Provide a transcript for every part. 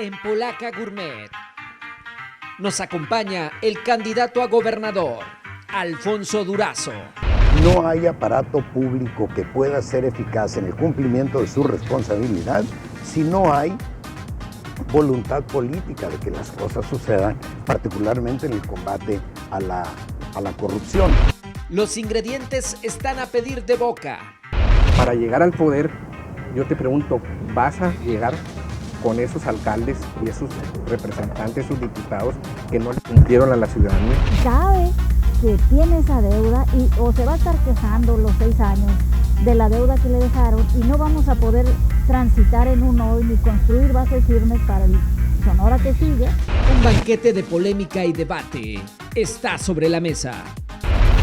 en Polaca Gourmet. Nos acompaña el candidato a gobernador, Alfonso Durazo. No hay aparato público que pueda ser eficaz en el cumplimiento de su responsabilidad si no hay voluntad política de que las cosas sucedan, particularmente en el combate a la corrupción. Los ingredientes están a pedir de boca. Para llegar al poder, yo te pregunto, ¿vas a llegar con esos alcaldes y esos representantes, esos diputados que no le cumplieron a la ciudadanía? Sabe que tiene esa deuda o se va a estar quejando los 6 años de la deuda que le dejaron y no vamos a poder transitar en un hoy ni construir bases firmes para el Sonora que sigue. Un banquete de polémica y debate está sobre la mesa.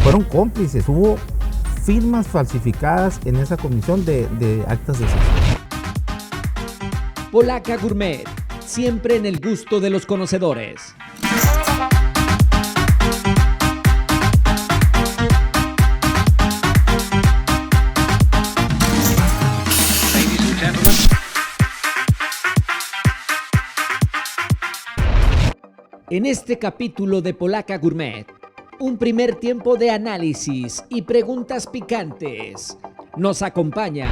Fueron cómplices, hubo firmas falsificadas en esa comisión de actas de sesión. Polaca Gourmet, siempre en el gusto de los conocedores. En este capítulo de Polaca Gourmet, un primer tiempo de análisis y preguntas picantes. Nos acompaña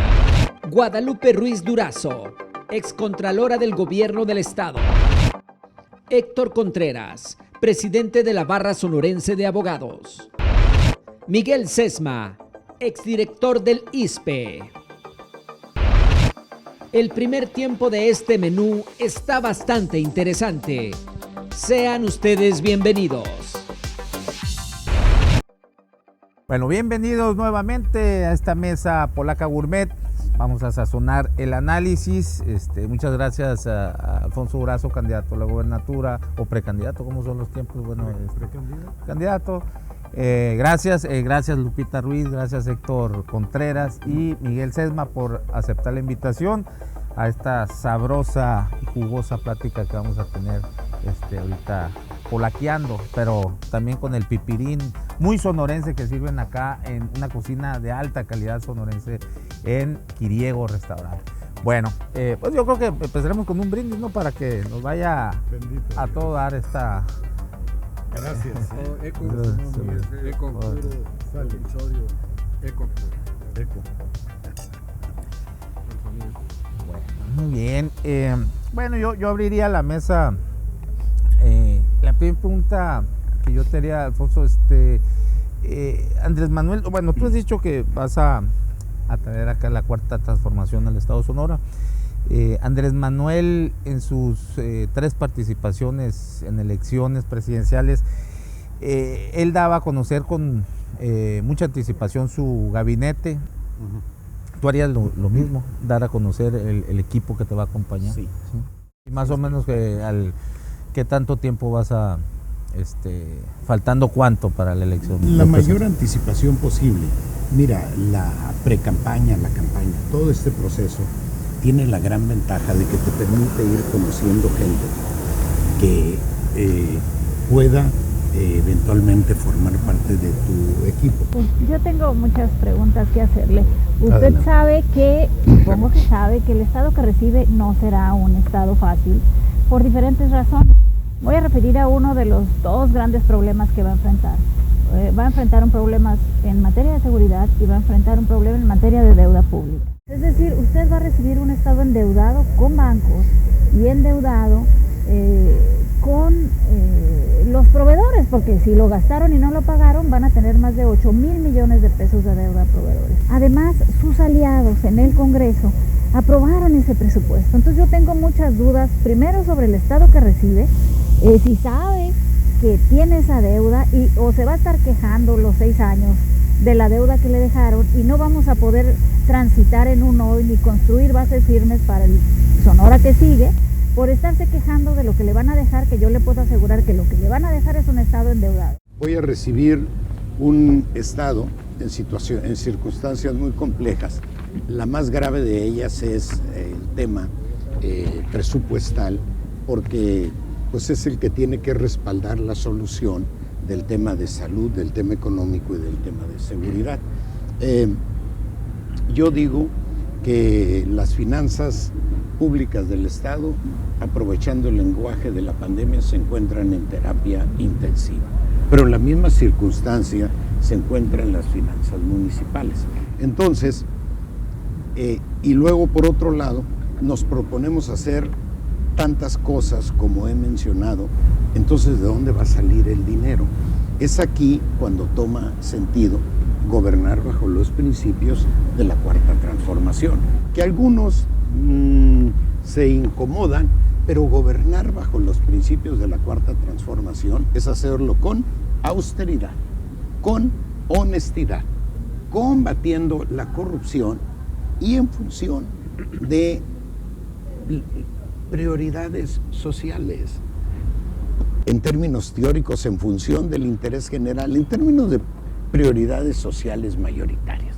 Guadalupe Ruiz Durazo, excontralora del Gobierno del Estado. Héctor Contreras, presidente de la Barra Sonorense de Abogados. Miguel Sesma, exdirector del ISPE. El primer tiempo de este menú está bastante interesante. Sean ustedes bienvenidos. Bueno, bienvenidos nuevamente a esta mesa Polaca Gourmet. Vamos a sazonar el análisis. Muchas gracias a Alfonso Durazo, candidato a la gobernatura o precandidato, ¿cómo son los tiempos? Bueno, candidato. Gracias Lupita Ruiz, gracias Héctor Contreras y Miguel Sesma por aceptar la invitación a esta sabrosa y jugosa plática que vamos a tener ahorita polaqueando, pero también con el pipirín muy sonorense que sirven acá en una cocina de alta calidad sonorense en Quiriego Restaurante. Bueno, pues yo creo que empezaremos con un brindis, ¿no? Para que nos vaya bendito, a todo dar esta... Gracias. Eco. Muy bien. Bueno, yo abriría la mesa. La primera pregunta que yo te haría, Alfonso, Andrés Manuel, bueno, tú has dicho que vas a traer acá la cuarta transformación al Estado de Sonora. Andrés Manuel, en sus 3 participaciones en elecciones presidenciales, él daba a conocer con mucha anticipación su gabinete. Uh-huh. ¿Tú harías lo mismo, dar a conocer el equipo que te va a acompañar? Sí. ¿Sí? Y más o menos ¿qué tanto tiempo vas a, faltando cuánto para la elección? La mayor anticipación posible. Mira, la pre-campaña, la campaña, todo este proceso tiene la gran ventaja de que te permite ir conociendo gente que pueda eventualmente formar parte de tu equipo. Pues yo tengo muchas preguntas que hacerle. Usted Adelante. sabe que, supongo que sabe que el estado que recibe no será un estado fácil por diferentes razones. Voy a referir a uno de los 2 grandes problemas que va a enfrentar. Va a enfrentar un problema en materia de seguridad y va a enfrentar un problema en materia de deuda pública. Es decir, usted va a recibir un estado endeudado con bancos y endeudado con los proveedores, porque si lo gastaron y no lo pagaron, van a tener más de 8,000 millones de pesos de deuda a proveedores. Además, sus aliados en el Congreso aprobaron ese presupuesto. Entonces yo tengo muchas dudas, primero sobre el estado que recibe, si sabe que tiene esa deuda o se va a estar quejando los 6 años de la deuda que le dejaron y no vamos a poder transitar en un hoy ni construir bases firmes para el Sonora que sigue por estarse quejando de lo que le van a dejar, que yo le puedo asegurar que lo que le van a dejar es un estado endeudado. Voy a recibir un estado en circunstancias muy complejas. La más grave de ellas es el tema presupuestal, porque pues es el que tiene que respaldar la solución del tema de salud, del tema económico y del tema de seguridad. Yo digo que las finanzas públicas del Estado, aprovechando el lenguaje de la pandemia, se encuentran en terapia intensiva. Pero en la misma circunstancia se encuentran las finanzas municipales. Entonces, y luego por otro lado, nos proponemos hacer tantas cosas como he mencionado. Entonces, ¿de dónde va a salir el dinero? Es aquí cuando toma sentido gobernar bajo los principios de la Cuarta Transformación, que algunos se incomodan, pero gobernar bajo los principios de la Cuarta Transformación es hacerlo con austeridad, con honestidad, combatiendo la corrupción y en función de prioridades sociales, en términos teóricos, en función del interés general, en términos de prioridades sociales mayoritarias.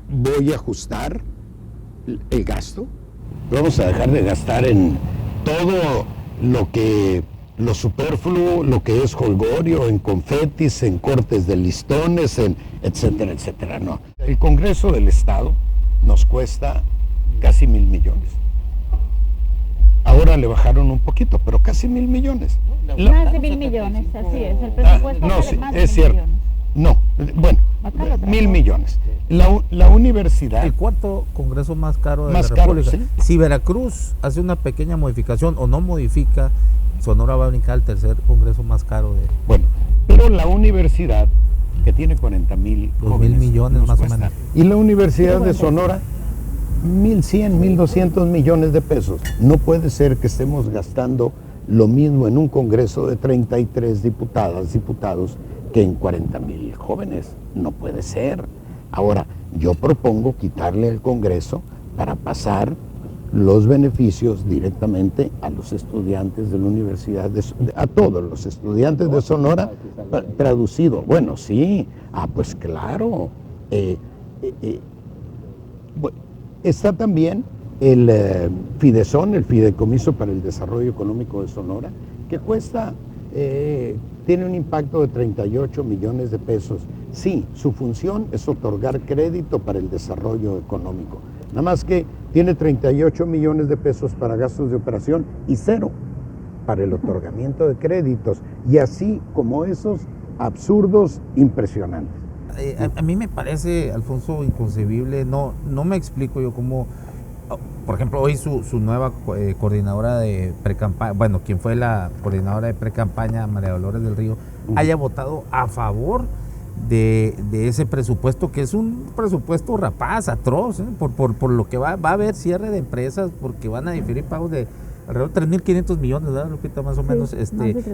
Voy a ajustar el gasto, vamos a dejar de gastar en todo lo superfluo, lo que es jolgorio, en confetis, en cortes de listones, en etcétera, etcétera. No. El Congreso del Estado nos cuesta casi 1,000 millones. Ahora le bajaron un poquito, pero casi 1,000 millones. Más de 1,000 millones, así es. El presupuesto no, vale sí, más de es 1,000 cierto. millones. No, bueno, 1,000 millones. La universidad... El cuarto congreso más caro de Más la caro, República. sí. Si Veracruz hace una pequeña modificación o no modifica, Sonora va a brincar al tercer congreso más caro de... Bueno, pero la universidad, que tiene 40,000 2,000 millones más o menos. Y la Universidad de Sonora, 1,100, 1,200 millones de pesos. No puede ser que estemos gastando lo mismo en un congreso de 33 diputados, que en 40,000 jóvenes. No puede ser. Ahora, yo propongo quitarle al Congreso para pasar los beneficios directamente a los estudiantes de la Universidad, a todos los estudiantes de Sonora, traducido. Bueno, sí, pues claro. Bueno, está también el Fidesón, el Fideicomiso para el Desarrollo Económico de Sonora, que cuesta, tiene un impacto de 38 millones de pesos. Sí, su función es otorgar crédito para el desarrollo económico. Nada más que tiene 38 millones de pesos para gastos de operación y 0 para el otorgamiento de créditos. Y así como esos absurdos impresionantes. A mí me parece, Alfonso, inconcebible, no me explico yo cómo, por ejemplo, hoy su nueva coordinadora de precampaña, bueno, quien fue la coordinadora de precampaña, María Dolores del Río, haya votado a favor de ese presupuesto, que es un presupuesto rapaz, atroz, por lo que va a haber cierre de empresas, porque van a diferir pagos de alrededor de 3.500 millones, ¿verdad, Lupita? Más o menos.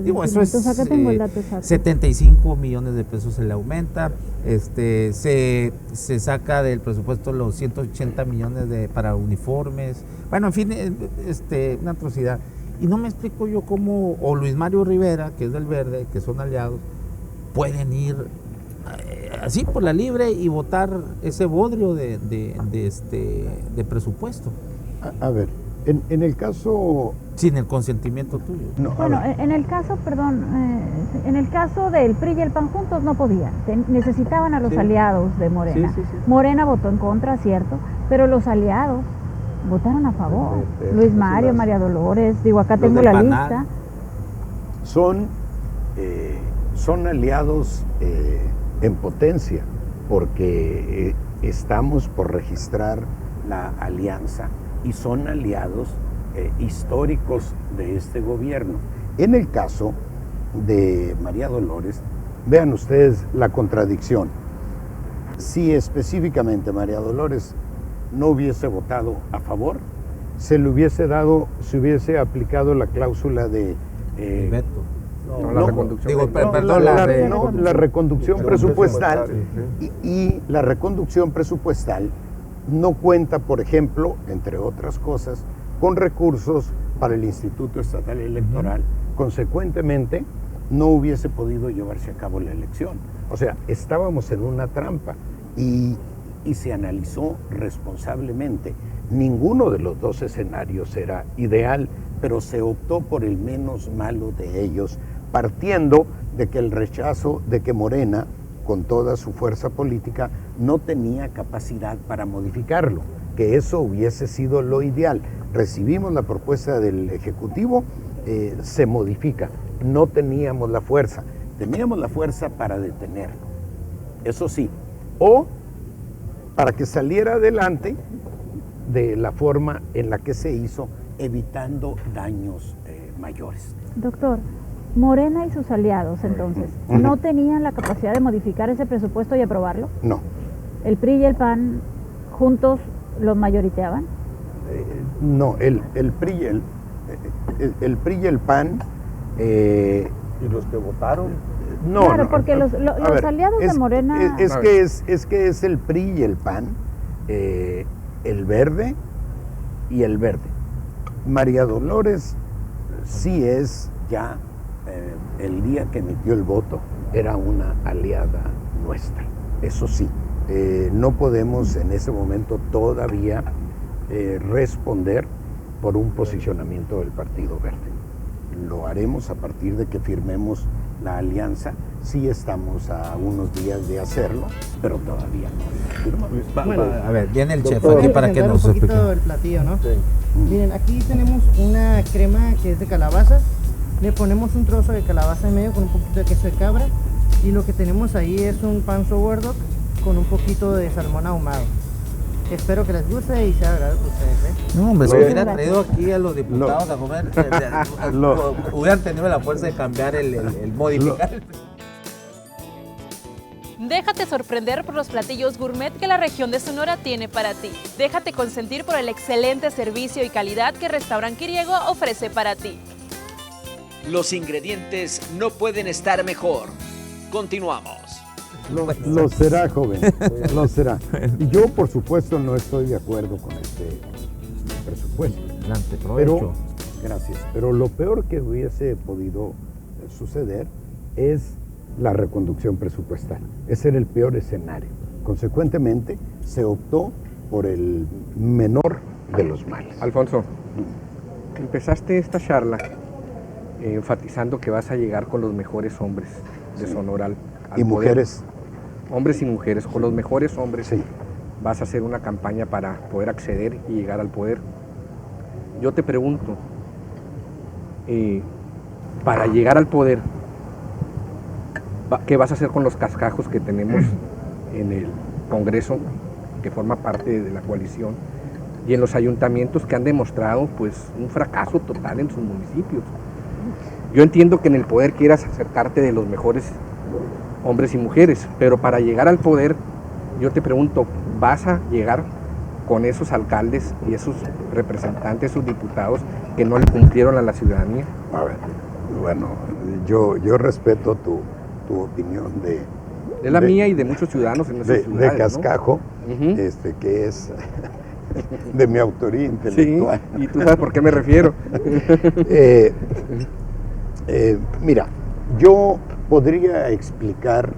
Digo, eso es 75 millones de pesos se le aumenta. Se saca del presupuesto los 180 millones para uniformes. Bueno, en fin, una atrocidad. Y no me explico yo cómo, o Luis Mario Rivera, que es del Verde, que son aliados, pueden ir así por la libre y votar ese bodrio de presupuesto. A ver, en el caso... Sin el consentimiento tuyo. No, Bueno, en el caso, en el caso del PRI y el PAN juntos no podían, necesitaban a los aliados de Morena. Sí. Morena votó en contra, cierto, pero los aliados votaron a favor. Luis Mario, María Dolores, digo, acá tengo la lista. Son aliados en potencia, porque estamos por registrar la alianza y son aliados históricos de este gobierno. En el caso de María Dolores, vean ustedes la contradicción. Si específicamente María Dolores no hubiese votado a favor, se hubiese aplicado la cláusula de veto. La reconducción. La reconducción presupuestal. Y la reconducción presupuestal no cuenta, por ejemplo, entre otras cosas, con recursos para el Instituto Estatal Electoral. Consecuentemente, no hubiese podido llevarse a cabo la elección. O sea, estábamos en una trampa y se analizó responsablemente. Ninguno de los dos escenarios era ideal, pero se optó por el menos malo de ellos, partiendo de que el rechazo de que Morena, con toda su fuerza política, no tenía capacidad para modificarlo. que eso hubiese sido lo ideal. Recibimos la propuesta del Ejecutivo, se modifica. No teníamos la fuerza para detenerlo, eso sí, o para que saliera adelante de la forma en la que se hizo, evitando daños mayores. Doctor, Morena y sus aliados, entonces, ¿no tenían la capacidad de modificar ese presupuesto y aprobarlo? No. ¿El PRI y el PAN juntos lo mayoriteaban? No, el PRI y el PAN... ¿Y los que votaron? No, claro, no, porque los aliados de Morena... Es que es el PRI y el PAN, el Verde y el Verde. María Dolores sí es ya, el día que emitió el voto, era una aliada nuestra, eso sí. No podemos en ese momento todavía responder por un posicionamiento del Partido Verde. Lo haremos a partir de que firmemos la alianza. Sí estamos a unos días de hacerlo, pero todavía no lo firmamos. A ver, viene el chef Doctor, aquí para que nos un explique. poquito el platillo, ¿no? Sí. Miren, aquí tenemos una crema que es de calabaza. Le ponemos un trozo de calabaza en medio con un poquito de queso de cabra. Y lo que tenemos ahí es un pan sourdough con un poquito de salmón ahumado. Espero que les guste y sea agradable para ustedes, ¿eh? No, hombre, si Oye, hubieran traído aquí a los diputados a comer, hubieran tenido la fuerza de cambiar el modificar. Déjate sorprender por los platillos gourmet que la región de Sonora tiene para ti. Déjate consentir por el excelente servicio y calidad que Restaurant Quiriego ofrece para ti. Los ingredientes no pueden estar mejor. Continuamos. Lo será, joven, lo será. Y yo, por supuesto, no estoy de acuerdo con este presupuesto. Adelante, provecho. Gracias. Pero lo peor que hubiese podido suceder es la reconducción presupuestal. Ese era el peor escenario. Consecuentemente, se optó por el menor de los males. Alfonso, empezaste esta charla enfatizando que vas a llegar con los mejores hombres de Sonora al Y poder. mujeres. Hombres y mujeres, con los mejores hombres. Sí. Vas a hacer una campaña para poder acceder y llegar al poder. Yo te pregunto, para llegar al poder, ¿qué vas a hacer con los cascajos que tenemos en el Congreso, que forma parte de la coalición, y en los ayuntamientos que han demostrado pues un fracaso total en sus municipios? Yo entiendo que en el poder quieras acercarte de los mejores hombres y mujeres, pero para llegar al poder, yo te pregunto, ¿vas a llegar con esos alcaldes y esos representantes, esos diputados que no le cumplieron a la ciudadanía? A ver, bueno, yo respeto tu opinión Es la mía y de muchos ciudadanos en nuestras ciudades, de cascajo, ¿no? Ujú. Que es de mi autoría intelectual. Sí, y tú sabes por qué me refiero. Mira, yo podría explicar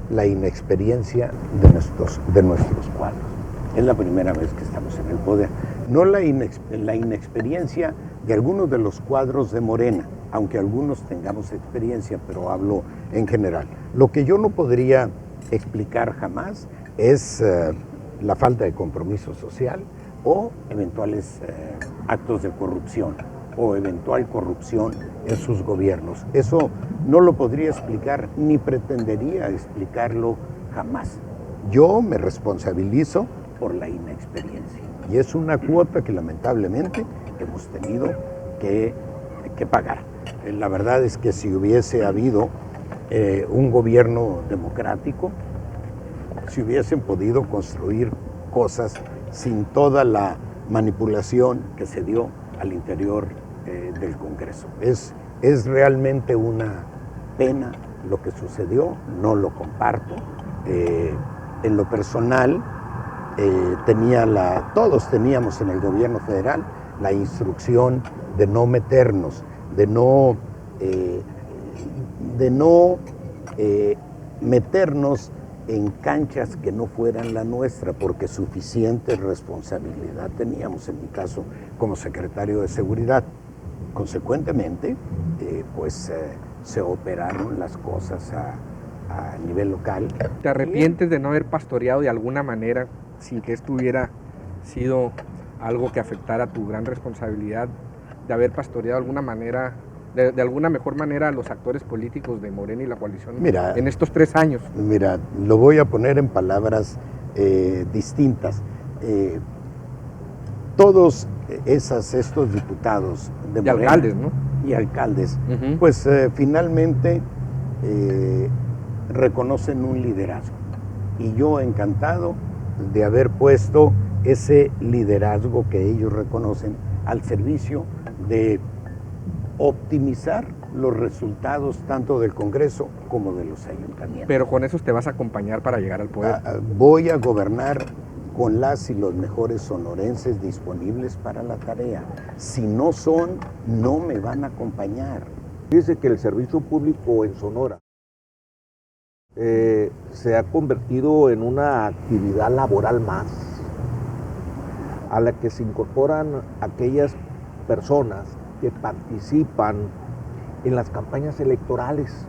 la inexperiencia de nuestros cuadros. Es la primera vez que estamos en el poder. No la inexperiencia de algunos de los cuadros de Morena, aunque algunos tengamos experiencia, pero hablo en general. Lo que yo no podría explicar jamás es la falta de compromiso social o eventuales actos de corrupción o eventual corrupción en sus gobiernos. Eso no lo podría explicar ni pretendería explicarlo jamás. Yo me responsabilizo por la inexperiencia y es una cuota que lamentablemente hemos tenido que pagar. La verdad es que si hubiese habido un gobierno democrático, si hubiesen podido construir cosas sin toda la manipulación que se dio al interior del Congreso. Es realmente una pena lo que sucedió, no lo comparto. En lo personal, todos teníamos en el gobierno federal la instrucción de no meternos, de no meternos en canchas que no fueran la nuestra, porque suficiente responsabilidad teníamos, en mi caso, como secretario de Seguridad. Consecuentemente, se operaron las cosas a nivel local. ¿Te arrepientes de no haber pastoreado de alguna manera sin que esto hubiera sido algo que afectara tu gran responsabilidad de haber pastoreado de alguna manera, de alguna mejor manera a los actores políticos de Morena y la coalición en estos 3 años? Mira, lo voy a poner en palabras distintas. Todos estos diputados de Morena y alcaldes, ¿no? Y alcaldes, pues finalmente reconocen un liderazgo. Y yo encantado de haber puesto ese liderazgo que ellos reconocen al servicio de optimizar los resultados tanto del Congreso como de los ayuntamientos. Pero con esos te vas a acompañar para llegar al poder. Voy a gobernar con las y los mejores sonorenses disponibles para la tarea. Si no son, no me van a acompañar. Fíjese que el servicio público en Sonora se ha convertido en una actividad laboral más, a la que se incorporan aquellas personas que participan en las campañas electorales,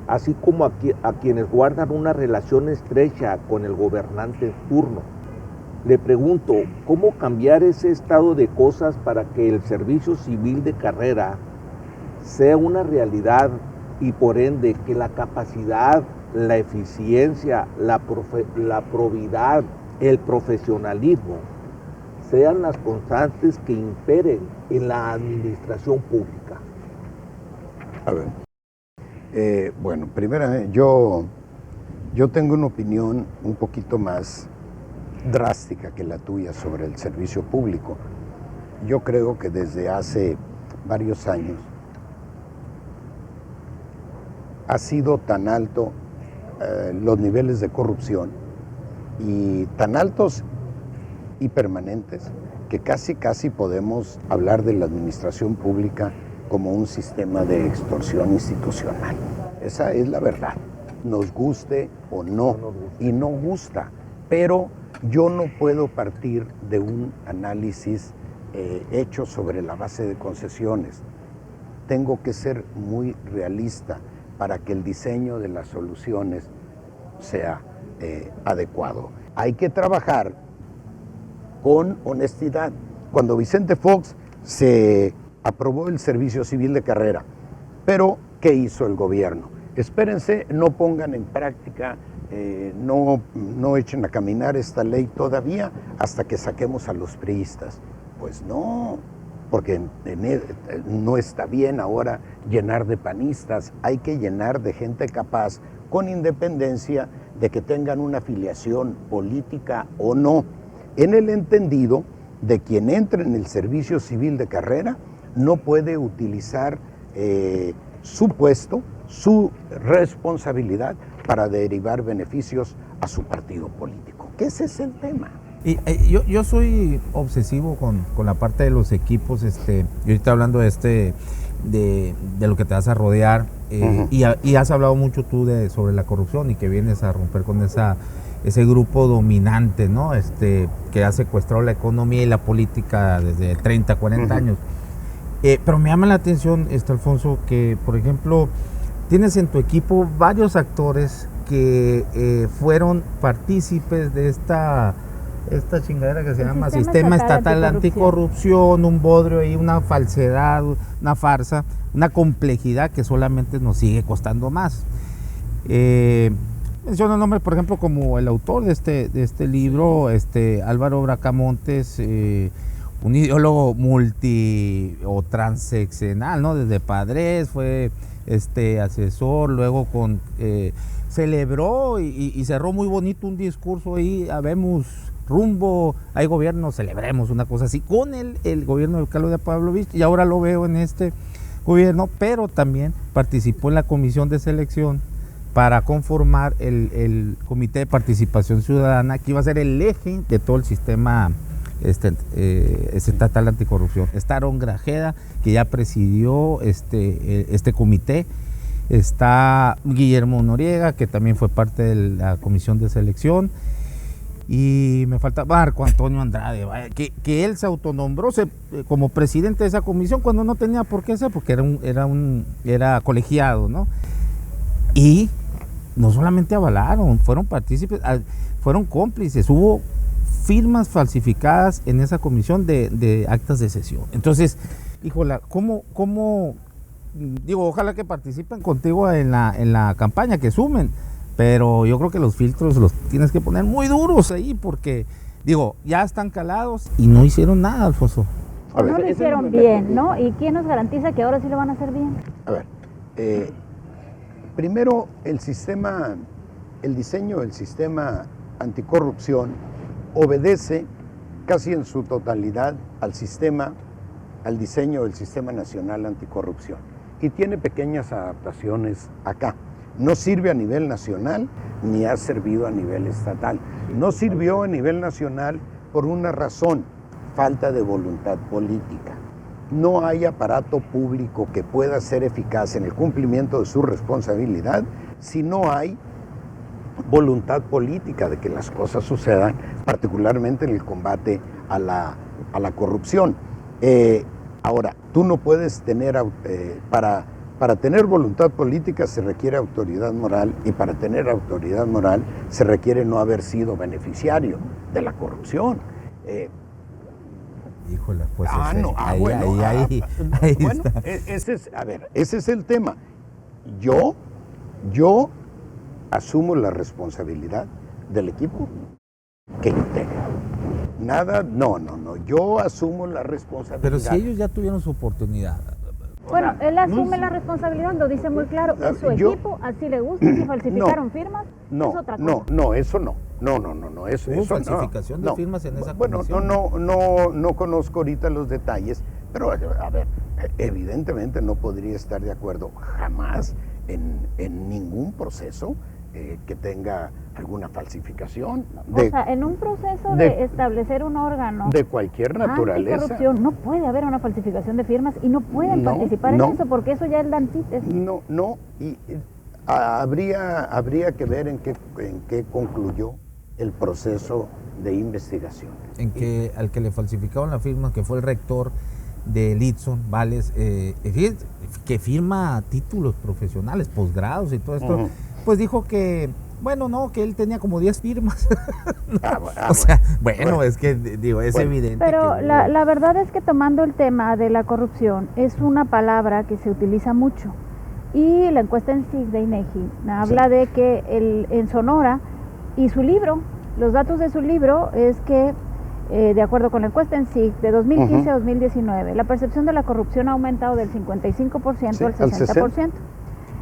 así como a quienes guardan una relación estrecha con el gobernante en turno. Le pregunto, ¿cómo cambiar ese estado de cosas para que el servicio civil de carrera sea una realidad y por ende que la capacidad, la eficiencia, la probidad, el profesionalismo sean las constantes que imperen en la administración pública? A ver, bueno, primeramente yo tengo una opinión un poquito más drástica que la tuya sobre el servicio público. Yo creo que desde hace varios años ha sido tan alto los niveles de corrupción y tan altos y permanentes que casi podemos hablar de la administración pública como un sistema de extorsión institucional. Esa es la verdad, nos guste o no, y no gusta, pero yo no puedo partir de un análisis hecho sobre la base de concesiones. Tengo que ser muy realista para que el diseño de las soluciones sea adecuado. Hay que trabajar con honestidad. Cuando Vicente Fox se aprobó el servicio civil de carrera, pero ¿qué hizo el gobierno? Espérense, no pongan en práctica, no echen a caminar esta ley todavía hasta que saquemos a los priistas. Pues no, porque no está bien ahora llenar de panistas, hay que llenar de gente capaz, con independencia de que tengan una afiliación política o no, en el entendido de quien entre en el servicio civil de carrera no puede utilizar su puesto, su responsabilidad para derivar beneficios a su partido político. Que ese es el tema. Y yo soy obsesivo con la parte de los equipos, y ahorita hablando de lo que te vas a rodear, y has hablado mucho tú sobre la corrupción y que vienes a romper con ese grupo dominante, ¿no? Que ha secuestrado la economía y la política desde 30, 40 años. Pero me llama la atención, Alfonso, que por ejemplo tienes en tu equipo varios actores que fueron partícipes de esta chingadera que se llama Sistema Estatal Anticorrupción, un bodrio y una falsedad, una farsa, una complejidad que solamente nos sigue costando más. Menciono nombres, por ejemplo, como el autor de este libro, Álvaro Bracamontes, un ideólogo o transeccional, ¿no? Desde Padres fue asesor, luego celebró y cerró muy bonito un discurso ahí, habemos rumbo, hay gobierno, celebremos, una cosa así, con el gobierno de Claudia Pavlovich, y ahora lo veo en este gobierno, pero también participó en la comisión de selección para conformar el Comité de Participación Ciudadana, que iba a ser el eje de todo el sistema estatal anticorrupción. Está Aarón Grajeda, que ya presidió este comité. Está Guillermo Noriega, que también fue parte de la comisión de selección. Y me falta Marco Antonio Andrade, vaya, que él se autonombró como presidente de esa comisión cuando no tenía por qué ser, porque era colegiado, ¿no? Y no solamente avalaron, fueron partícipes, fueron cómplices. Hubo firmas falsificadas en esa comisión de actas de sesión. Entonces, híjola, ¿cómo? Digo, ojalá que participen contigo en la campaña, que sumen, pero yo creo que los filtros los tienes que poner muy duros ahí, porque, digo, ya están calados y no hicieron nada, Alfonso. A ver, no lo hicieron bien, ¿no? ¿Y quién nos garantiza que ahora sí lo van a hacer bien? A ver, primero el diseño del sistema anticorrupción obedece casi en su totalidad al diseño del Sistema Nacional Anticorrupción, y tiene pequeñas adaptaciones acá. No sirve a nivel nacional ni ha servido a nivel estatal. No sirvió a nivel nacional por una razón: falta de voluntad política. No hay aparato público que pueda ser eficaz en el cumplimiento de su responsabilidad si no hay voluntad política de que las cosas sucedan, particularmente en el combate a la corrupción. Ahora, tú no puedes tener, para tener voluntad política se requiere autoridad moral, y para tener autoridad moral se requiere no haber sido beneficiario de la corrupción. Híjole, pues ahí está. Ese es el tema. Yo asumo la responsabilidad del equipo que integra. Yo asumo la responsabilidad. Pero si ellos ya tuvieron su oportunidad. Bueno, él asume la responsabilidad, lo dice muy claro, es su equipo, así le gusta, si falsificaron firmas, es otra cosa. No, eso no. Eso ¿Hubo falsificación de firmas en esa comisión? No conozco ahorita los detalles, pero a ver, evidentemente no podría estar de acuerdo jamás en ningún proceso que tenga alguna falsificación. O sea, en un proceso de establecer un órgano de cualquier naturaleza, anticorrupción, no puede haber una falsificación de firmas y no pueden participar en eso, porque eso ya es la antítesis. Y habría que ver en qué concluyó el proceso de investigación. Al que le falsificaron la firma, que fue el rector de Lidson, Vales, que firma títulos profesionales, posgrados y todo esto, pues dijo que, que él tenía como 10 firmas. Es que, digo, es evidente. Pero la verdad es que, tomando el tema de la corrupción, es una palabra que se utiliza mucho. Y la encuesta en SIG de INEGI habla de que en Sonora, y su libro, los datos de su libro es que, de acuerdo con la encuesta en SIG de 2015 a 2019, la percepción de la corrupción ha aumentado del 55% al 60%.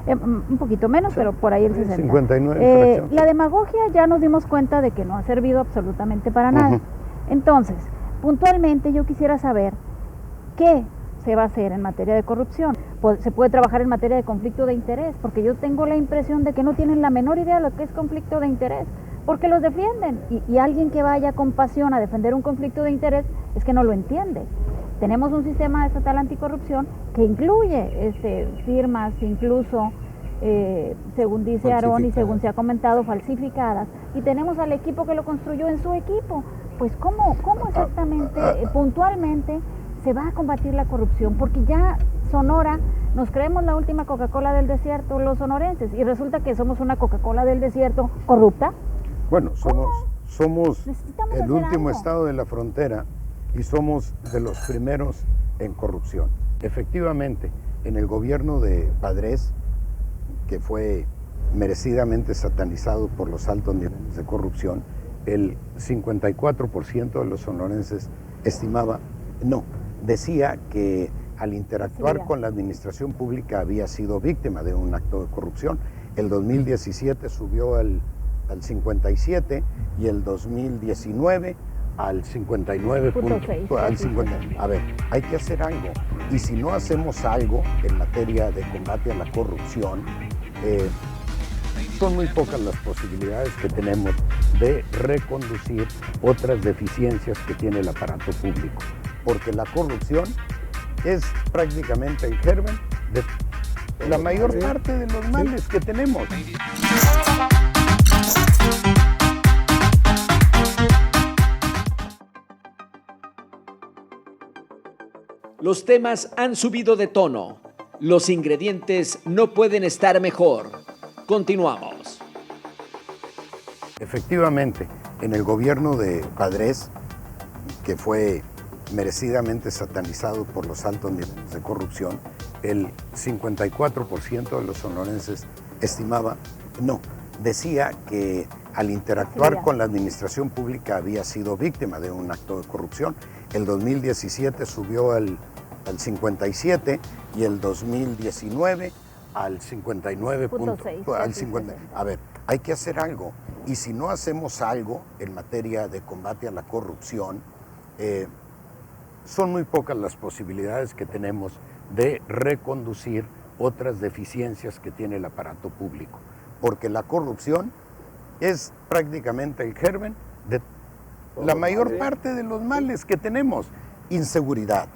Un poquito menos, pero por ahí el 60%. 59. La demagogia, ya nos dimos cuenta de que no ha servido absolutamente para nada. Entonces, puntualmente yo quisiera saber qué se va a hacer en materia de corrupción. Se puede trabajar en materia de conflicto de interés, porque yo tengo la impresión de que no tienen la menor idea de lo que es conflicto de interés, porque los defienden, y alguien que vaya con pasión a defender un conflicto de interés es que no lo entiende. Tenemos un sistema estatal anticorrupción que incluye firmas, incluso, según dice Aarón y según se ha comentado, falsificadas, y tenemos al equipo que lo construyó en su equipo. Pues ¿cómo exactamente, puntualmente, se va a combatir la corrupción? Porque ya Sonora, nos creemos la última Coca-Cola del desierto, los sonorenses, y resulta que somos una Coca-Cola del desierto corrupta. Bueno, somos el último estado de la frontera y somos de los primeros en corrupción. Efectivamente, en el gobierno de Padres, que fue merecidamente satanizado por los altos niveles de corrupción, el 54% de los sonorenses decía que al interactuar con la administración pública había sido víctima de un acto de corrupción. El 2017 subió al 57 y el 2019 al 59. A ver, hay que hacer algo. Y si no hacemos algo en materia de combate a la corrupción, son muy pocas las posibilidades que tenemos de reconducir otras deficiencias que tiene el aparato público. Porque la corrupción es prácticamente el germen de la mayor parte de los males que tenemos. Los temas han subido de tono. Los ingredientes no pueden estar mejor. Continuamos. Efectivamente, En el gobierno de Padres, que fue merecidamente satanizado por los altos niveles de corrupción, el 54% de los sonorenses decía que al interactuar con la administración pública había sido víctima de un acto de corrupción. El 2017 subió al 57 y el 2019 al 59.6. A ver, hay que hacer algo. Y si no hacemos algo en materia de combate a la corrupción, son muy pocas las posibilidades que tenemos de reconducir otras deficiencias que tiene el aparato público. Porque la corrupción es prácticamente el germen de la mayor parte de los males que tenemos. Inseguridad,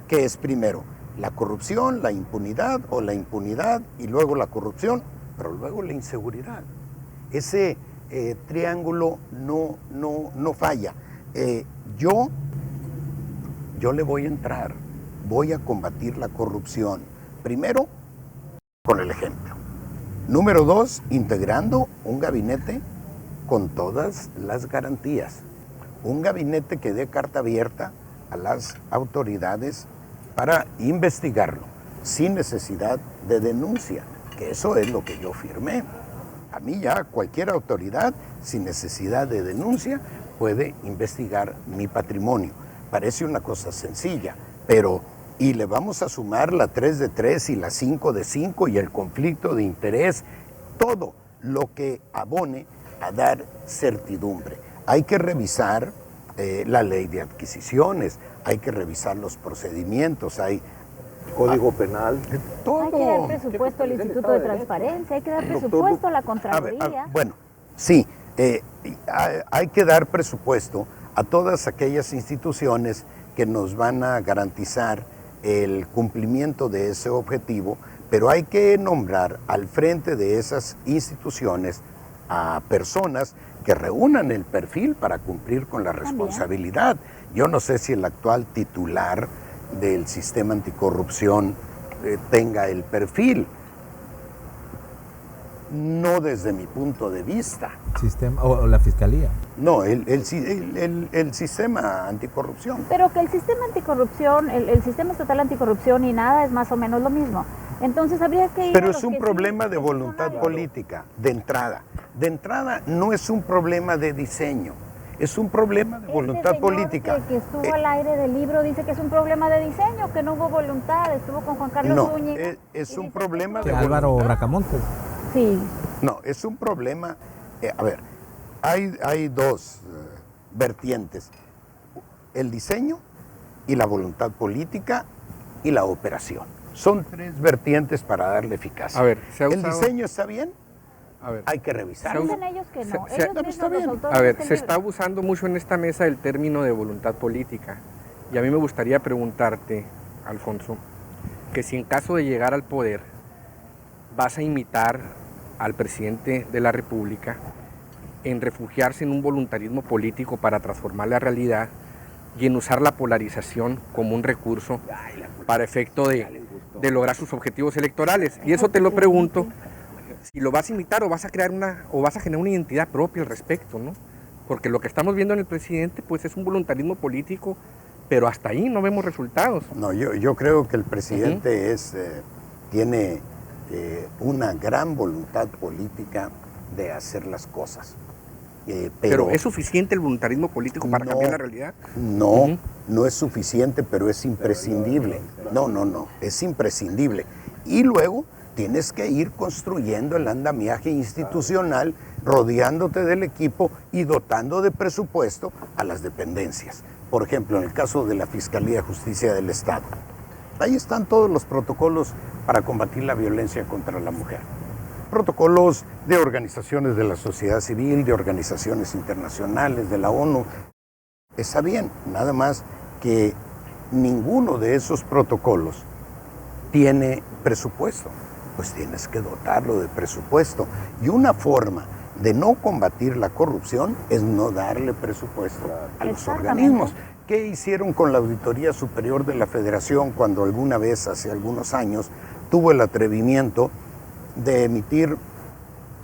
que es primero la corrupción, la impunidad o la impunidad y luego la corrupción, pero luego la inseguridad. Ese triángulo no falla. Yo le voy a entrar, voy a combatir la corrupción, primero con el ejemplo. Número 2, integrando un gabinete con todas las garantías. Un gabinete que dé carta abierta a las autoridades para investigarlo, sin necesidad de denuncia, que eso es lo que yo firmé. A mí ya cualquier autoridad, sin necesidad de denuncia, puede investigar mi patrimonio. Parece una cosa sencilla, pero y le vamos a sumar la 3 de 3 y la 5 de 5 y el conflicto de interés, todo lo que abone a dar certidumbre. Hay que revisar la ley de adquisiciones, hay que revisar los procedimientos, hay Código penal. Todo. Hay que dar presupuesto al Instituto de Transparencia, hay que dar presupuesto a la Contraloría. Bueno, sí, hay que dar presupuesto a todas aquellas instituciones que nos van a garantizar el cumplimiento de ese objetivo, pero hay que nombrar al frente de esas instituciones a personas que reúnan el perfil para cumplir con la responsabilidad. Yo no sé si el actual titular del sistema anticorrupción tenga el perfil, no desde mi punto de vista. ¿Sistema o la fiscalía? No, el sistema anticorrupción. Pero que el sistema anticorrupción, el sistema estatal anticorrupción y nada es más o menos lo mismo. Entonces habría que ir. Pero es un problema de voluntad política, de entrada. De entrada no es un problema de diseño, es un problema de voluntad política. Que estuvo al aire del libro dice que es un problema de diseño, que no hubo voluntad, estuvo con Juan Carlos Zúñiga. No, es un problema de Álvaro voluntad. Bracamontes. Sí. No, es un problema. A ver, hay dos vertientes: el diseño y la voluntad política y la operación. Son tres vertientes para darle eficacia. A ver, ¿el diseño está bien? A ver, hay que revisarlo. Dicen ellos que no. Se- Ellos no, mismos, está bien. los autores A ver, de este se está libro. abusando mucho en esta mesa del término de voluntad política. Y a mí me gustaría preguntarte, Alfonso, que si en caso de llegar al poder vas a imitar al presidente de la República en refugiarse en un voluntarismo político para transformar la realidad y en usar la polarización como un recurso para efecto de lograr sus objetivos electorales. Y eso te lo pregunto, si lo vas a imitar o vas a crear o vas a generar una identidad propia al respecto, ¿no? Porque lo que estamos viendo en el presidente pues es un voluntarismo político, pero hasta ahí no vemos resultados. No, yo creo que el presidente tiene una gran voluntad política de hacer las cosas. Pero ¿es suficiente el voluntarismo político para cambiar la realidad? No, no es suficiente, pero es imprescindible. No, es imprescindible. Y luego tienes que ir construyendo el andamiaje institucional, rodeándote del equipo y dotando de presupuesto a las dependencias. Por ejemplo, en el caso de la Fiscalía de Justicia del Estado, ahí están todos los protocolos para combatir la violencia contra la mujer. Protocolos de organizaciones de la sociedad civil, de organizaciones internacionales, de la ONU. Está bien, nada más que ninguno de esos protocolos tiene presupuesto. Pues tienes que dotarlo de presupuesto. Y una forma de no combatir la corrupción es no darle presupuesto a los organismos. ¿Qué hicieron con la Auditoría Superior de la Federación cuando alguna vez, hace algunos años, tuvo el atrevimiento de emitir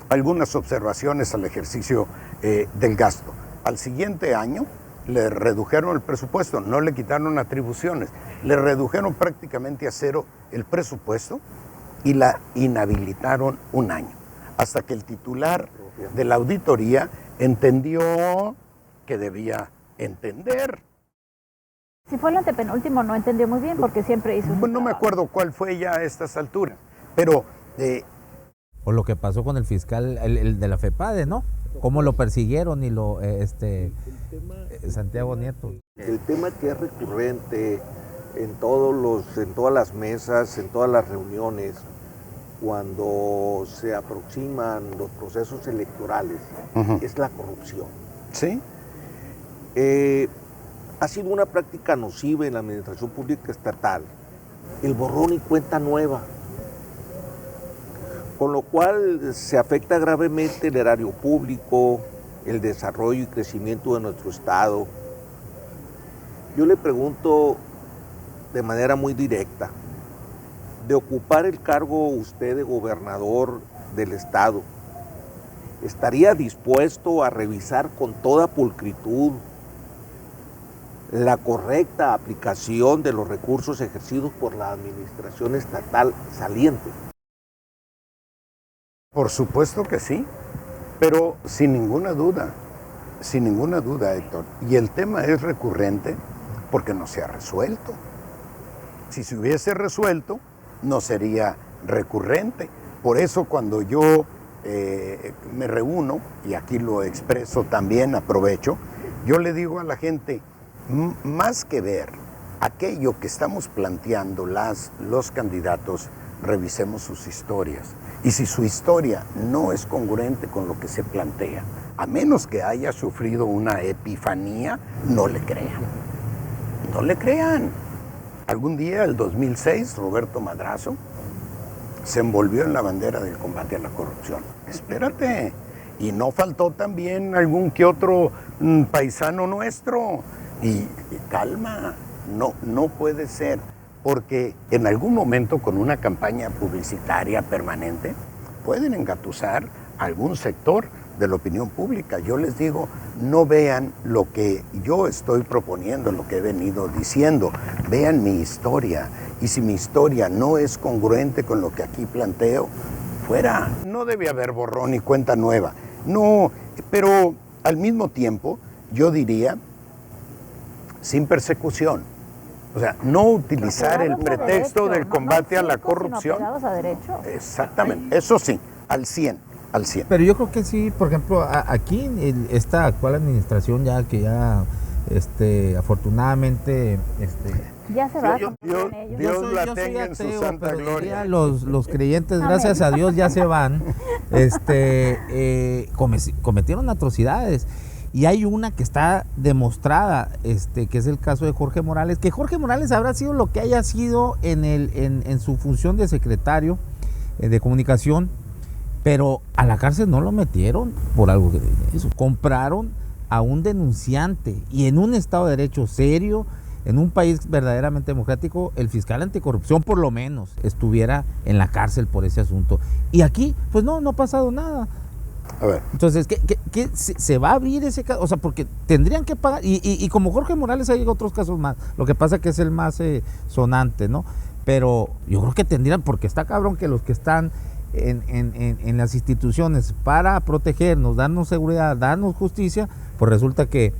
algunas observaciones al ejercicio del gasto. Al siguiente año le redujeron el presupuesto, no le quitaron atribuciones, le redujeron prácticamente a cero el presupuesto y la inhabilitaron un año, hasta que el titular de la auditoría entendió que debía entender. Si fue el antepenúltimo, no entendió muy bien porque siempre hizo... Pues no me acuerdo cuál fue ya a estas alturas, pero... O lo que pasó con el fiscal, el de la FEPADE, ¿no? Cómo lo persiguieron y Santiago Nieto. El tema que es recurrente en todas las mesas, en todas las reuniones, cuando se aproximan los procesos electorales, es la corrupción. ¿Sí? Ha sido una práctica nociva en la administración pública estatal, el borrón y cuenta nueva, con lo cual se afecta gravemente el erario público, el desarrollo y crecimiento de nuestro Estado. Yo le pregunto de manera muy directa, de ocupar el cargo usted de gobernador del Estado, ¿estaría dispuesto a revisar con toda pulcritud la correcta aplicación de los recursos ejercidos por la administración estatal saliente? Por supuesto que sí, pero sin ninguna duda, Héctor. Y el tema es recurrente porque no se ha resuelto. Si se hubiese resuelto, no sería recurrente. Por eso cuando yo me reúno, y aquí lo expreso también, aprovecho, yo le digo a la gente, más que ver aquello que estamos planteando los candidatos, revisemos sus historias. Y si su historia no es congruente con lo que se plantea, a menos que haya sufrido una epifanía, no le crean. No le crean. Algún día, el 2006, Roberto Madrazo se envolvió en la bandera del combate a la corrupción. Espérate. Y no faltó también algún que otro paisano nuestro. Y calma, no puede ser. Porque en algún momento con una campaña publicitaria permanente pueden engatusar a algún sector de la opinión pública. Yo les digo, no vean lo que yo estoy proponiendo, lo que he venido diciendo, vean mi historia. Y si mi historia no es congruente con lo que aquí planteo, fuera. No debe haber borrón y cuenta nueva. No, pero al mismo tiempo yo diría, sin persecución. O sea, no utilizar el pretexto del combate a la corrupción. A derecho. Exactamente, eso sí, al 100. Pero yo creo que sí, por ejemplo, aquí esta actual administración ya afortunadamente ya se va. Dios la tenga en su santa gloria. Los creyentes, gracias a Dios, ya se van. Cometieron atrocidades. Y hay una que está demostrada, que es el caso de Jorge Morales, que Jorge Morales habrá sido lo que haya sido en su función de secretario de comunicación, pero a la cárcel no lo metieron por algo que eso. Compraron a un denunciante y en un Estado de Derecho serio, en un país verdaderamente democrático, el fiscal anticorrupción por lo menos estuviera en la cárcel por ese asunto. Y aquí, pues no ha pasado nada. A ver. Entonces, ¿qué se va a abrir ese caso? O sea, porque tendrían que pagar, y como Jorge Morales hay otros casos más, lo que pasa que es el más sonante, ¿no? Pero yo creo que tendrían, porque está cabrón que los que están en las instituciones para protegernos, darnos seguridad, darnos justicia, pues resulta que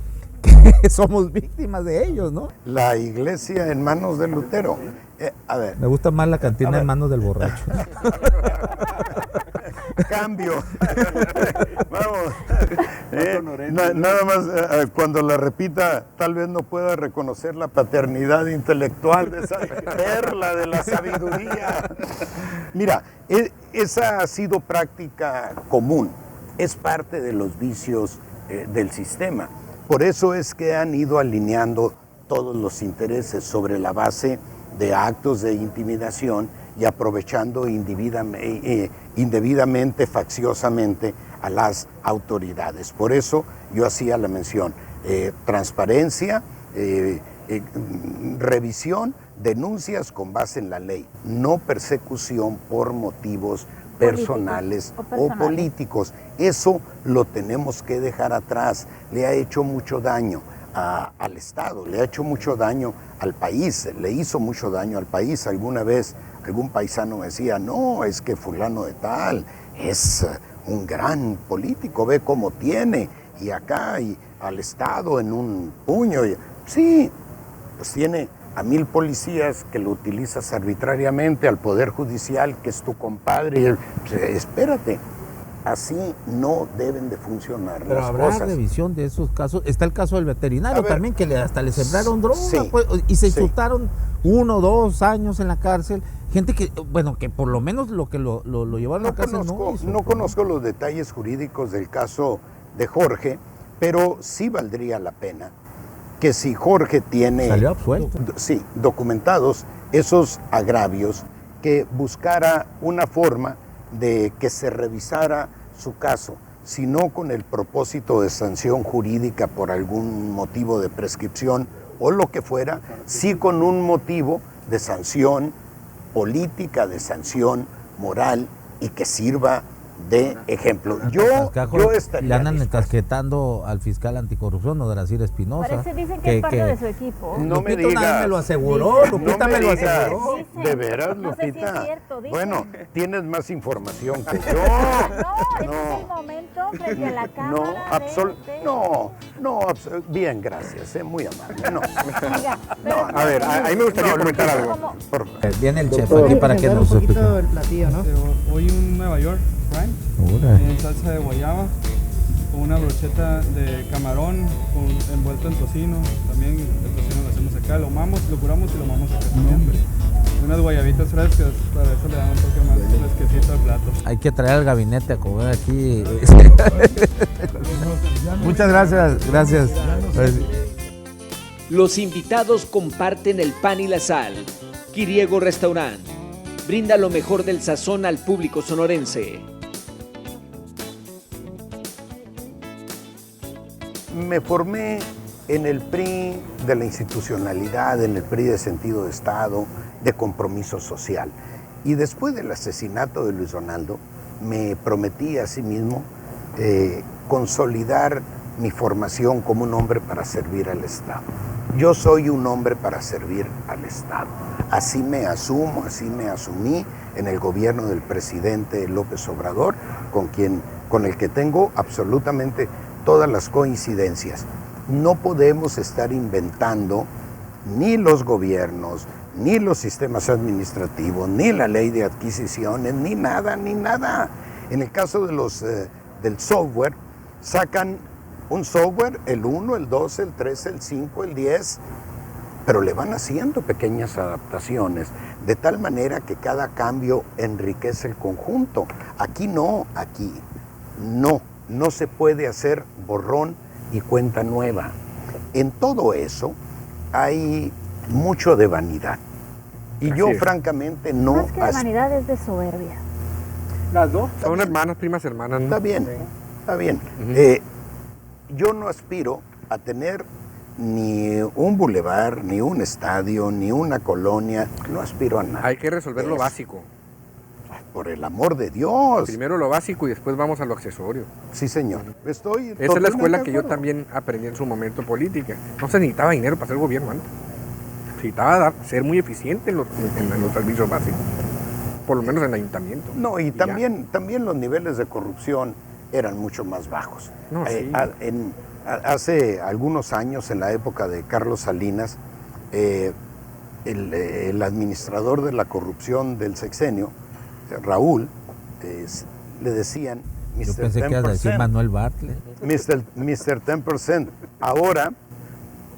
somos víctimas de ellos, ¿no? La iglesia en manos de Lutero. A ver. Me gusta más la cantina en manos del borracho. Cambio. Vamos. Nada más, cuando la repita, tal vez no pueda reconocer la paternidad intelectual de esa perla de la sabiduría. Mira, esa ha sido práctica común. Es parte de los vicios del sistema. Por eso es que han ido alineando todos los intereses sobre la base de actos de intimidación y aprovechando indebidamente, facciosamente a las autoridades. Por eso yo hacía la mención, transparencia, revisión, denuncias con base en la ley, no persecución por motivos personales o políticos. Eso lo tenemos que dejar atrás. Le ha hecho mucho daño al Estado, le ha hecho mucho daño al país, le hizo mucho daño al país. Alguna vez algún paisano me decía, no, es que fulano de tal es un gran político, ve cómo tiene, y acá, y al Estado en un puño. Sí, pues tiene a 1000 policías que lo utilizas arbitrariamente, al Poder Judicial, que es tu compadre. Espérate, así no deben de funcionar Pero las habrá cosas. revisión de esos casos. Está el caso del veterinario A ver, también, que hasta le sembraron droga, sí, pues, y se sí. insultaron 1 o 2 años en la cárcel. Gente que, bueno, que por lo menos lo que lo llevaron a la cárcel No conozco los detalles jurídicos del caso de Jorge, pero sí valdría la pena que si Jorge tiene Salió absuelto. Sí, documentados esos agravios, que buscara una forma de que se revisara su caso, si no con el propósito de sanción jurídica por algún motivo de prescripción o lo que fuera, sí con un motivo de sanción política, de sanción moral, y que sirva de ejemplo. Yo estaría le andan dispuesto. encasquetando al fiscal anticorrupción, no Graciela Espinosa. Parece, dicen que es parte de su equipo. No me Lupita una vez digas. me lo aseguró, Lupita No me lo digas. aseguró. Dicen. ¿De veras, No sé si Lupita? es cierto, dicen. Bueno, tienes más información que yo. No, este es el momento frente a la cámara. Bien, gracias, muy amable. No, Oiga, pero- A ver, ahí me gustaría comentar algo. Como- por favor. Viene el chef Vamos aquí a para que presentar nos un poquito explique. el platillo, ¿no? Hoy un Nueva York Prime Órale. en salsa de guayaba con una brocheta de camarón envuelto en tocino. También el tocino lo hacemos acá, lo mamos, lo curamos y lo mamos acá también. Unas guayabitas frescas, para eso le dan un toque más fresquecito al plato. Hay que traer al gabinete a comer aquí. Muchas gracias. Los invitados comparten el pan y la sal. Quiriego Restaurant brinda lo mejor del sazón al público sonorense. Me formé en el PRI de la institucionalidad, en el PRI de sentido de Estado, de compromiso social. Y después del asesinato de Luis Donaldo, me prometí a sí mismo consolidar mi formación como un hombre para servir al Estado. Yo soy un hombre para servir al Estado. Así me asumo, así me asumí en el gobierno del presidente López Obrador, con el que tengo absolutamente todas las coincidencias. No podemos estar inventando ni los gobiernos, ni los sistemas administrativos, ni la ley de adquisiciones, ni nada. En el caso de del software, sacan un software, el 1, el 2, el 3, el 5, el 10, pero le van haciendo pequeñas adaptaciones, de tal manera que cada cambio enriquece el conjunto. Aquí no se puede hacer borrón y cuenta nueva. En todo eso hay mucho de vanidad. Y Así yo es. francamente no... Más que de vanidad es de soberbia. Las dos son hermanas, primas hermanas, ¿no? Está bien. Yo no aspiro a tener ni un bulevar, ni un estadio, ni una colonia. No aspiro a nada. Hay que resolver lo Es- básico. Por el amor de Dios. Primero lo básico y después vamos a lo accesorio. Sí, señor. Estoy Esa es la totalmente escuela de que yo acuerdo. también aprendí en su momento política. No se necesitaba dinero para hacer gobierno antes. Se necesitaba ser muy eficiente en los servicios básicos. Por lo menos en el ayuntamiento. No, y ya. también los niveles de corrupción eran mucho más bajos. No, sí. Hace algunos años, en la época de Carlos Salinas, el administrador de la corrupción del sexenio, Raúl, le decían Yo Mr. pensé que ibas a decir 10%, Manuel Bartlett. Mr. 10%. Ahora,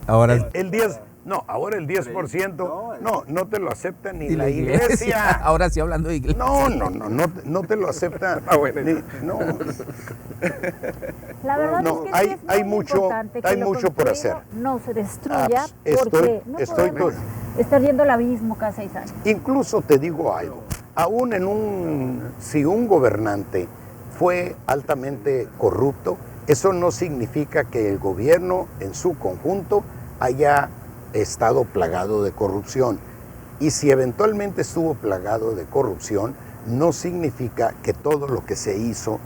Ahora el 10%, ahora el 10%, no te lo acepta ni la iglesia. Ahora sí hablando de iglesia. No te lo acepta. Bueno. No. La verdad No, es que hay- sí es hay muy mucho- importante que hay lo mucho por construido hacer. no se destruya, Estoy- porque no estoy podemos estar yendo al abismo cada 6 años. Incluso te digo algo, si un gobernante fue altamente corrupto, eso no significa que el gobierno en su conjunto haya estado plagado de corrupción. Y si eventualmente estuvo plagado de corrupción, no significa que todo lo que se hizo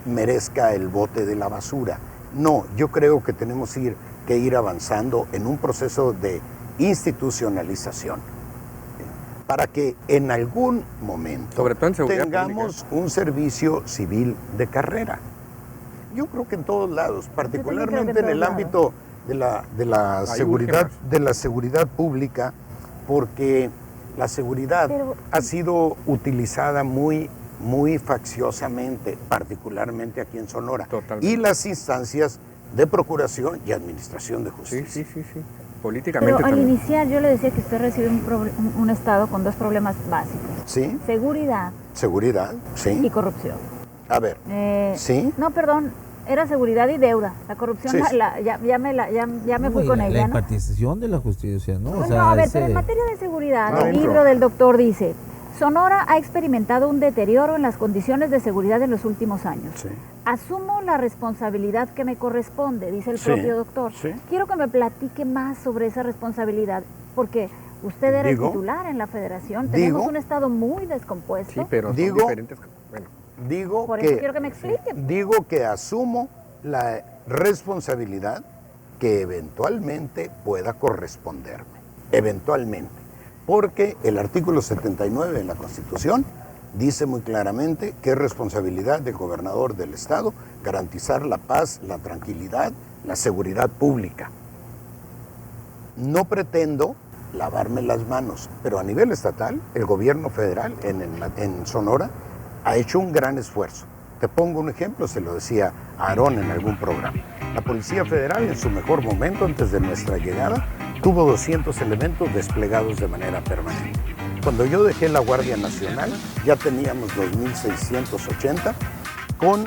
merezca el bote de la basura. No, yo creo que tenemos que ir avanzando en un proceso de institucionalización para que en algún momento sobre todo en seguridad tengamos un servicio civil de carrera. Yo creo que en todos lados, particularmente en el ámbito de la seguridad pública, porque la seguridad ha sido utilizada muy facciosamente, particularmente aquí en Sonora. Totalmente. Y las instancias de procuración y administración de justicia. Sí. Políticamente Pero al también. iniciar yo le decía que usted recibe un estado con dos problemas básicos. Sí. Seguridad Sí. y corrupción. A ver, ¿sí? No, perdón, era seguridad y deuda. La corrupción Sí. ya me fui Uy, con la ella, ¿no? impartición de la justicia, ¿no? No, a ver, pero en materia de seguridad, el libro del doctor dice, Sonora ha experimentado un deterioro en las condiciones de seguridad en los últimos años. Sí. Asumo la responsabilidad que me corresponde, dice el propio doctor. Sí. Quiero que me platique más sobre esa responsabilidad, porque usted era el titular en la federación, tenemos un estado muy descompuesto. Sí, pero son diferentes. Bueno. Por eso quiero que me explique. Digo que asumo la responsabilidad que eventualmente pueda corresponderme, eventualmente. Porque el artículo 79 de la Constitución dice muy claramente que es responsabilidad del gobernador del estado garantizar la paz, la tranquilidad, la seguridad pública. No pretendo lavarme las manos, pero a nivel estatal, el gobierno federal en Sonora ha hecho un gran esfuerzo. Te pongo un ejemplo, se lo decía a Aarón en algún programa. La Policía Federal en su mejor momento, antes de nuestra llegada, tuvo 200 elementos desplegados de manera permanente. Cuando yo dejé la Guardia Nacional, ya teníamos 2.680, con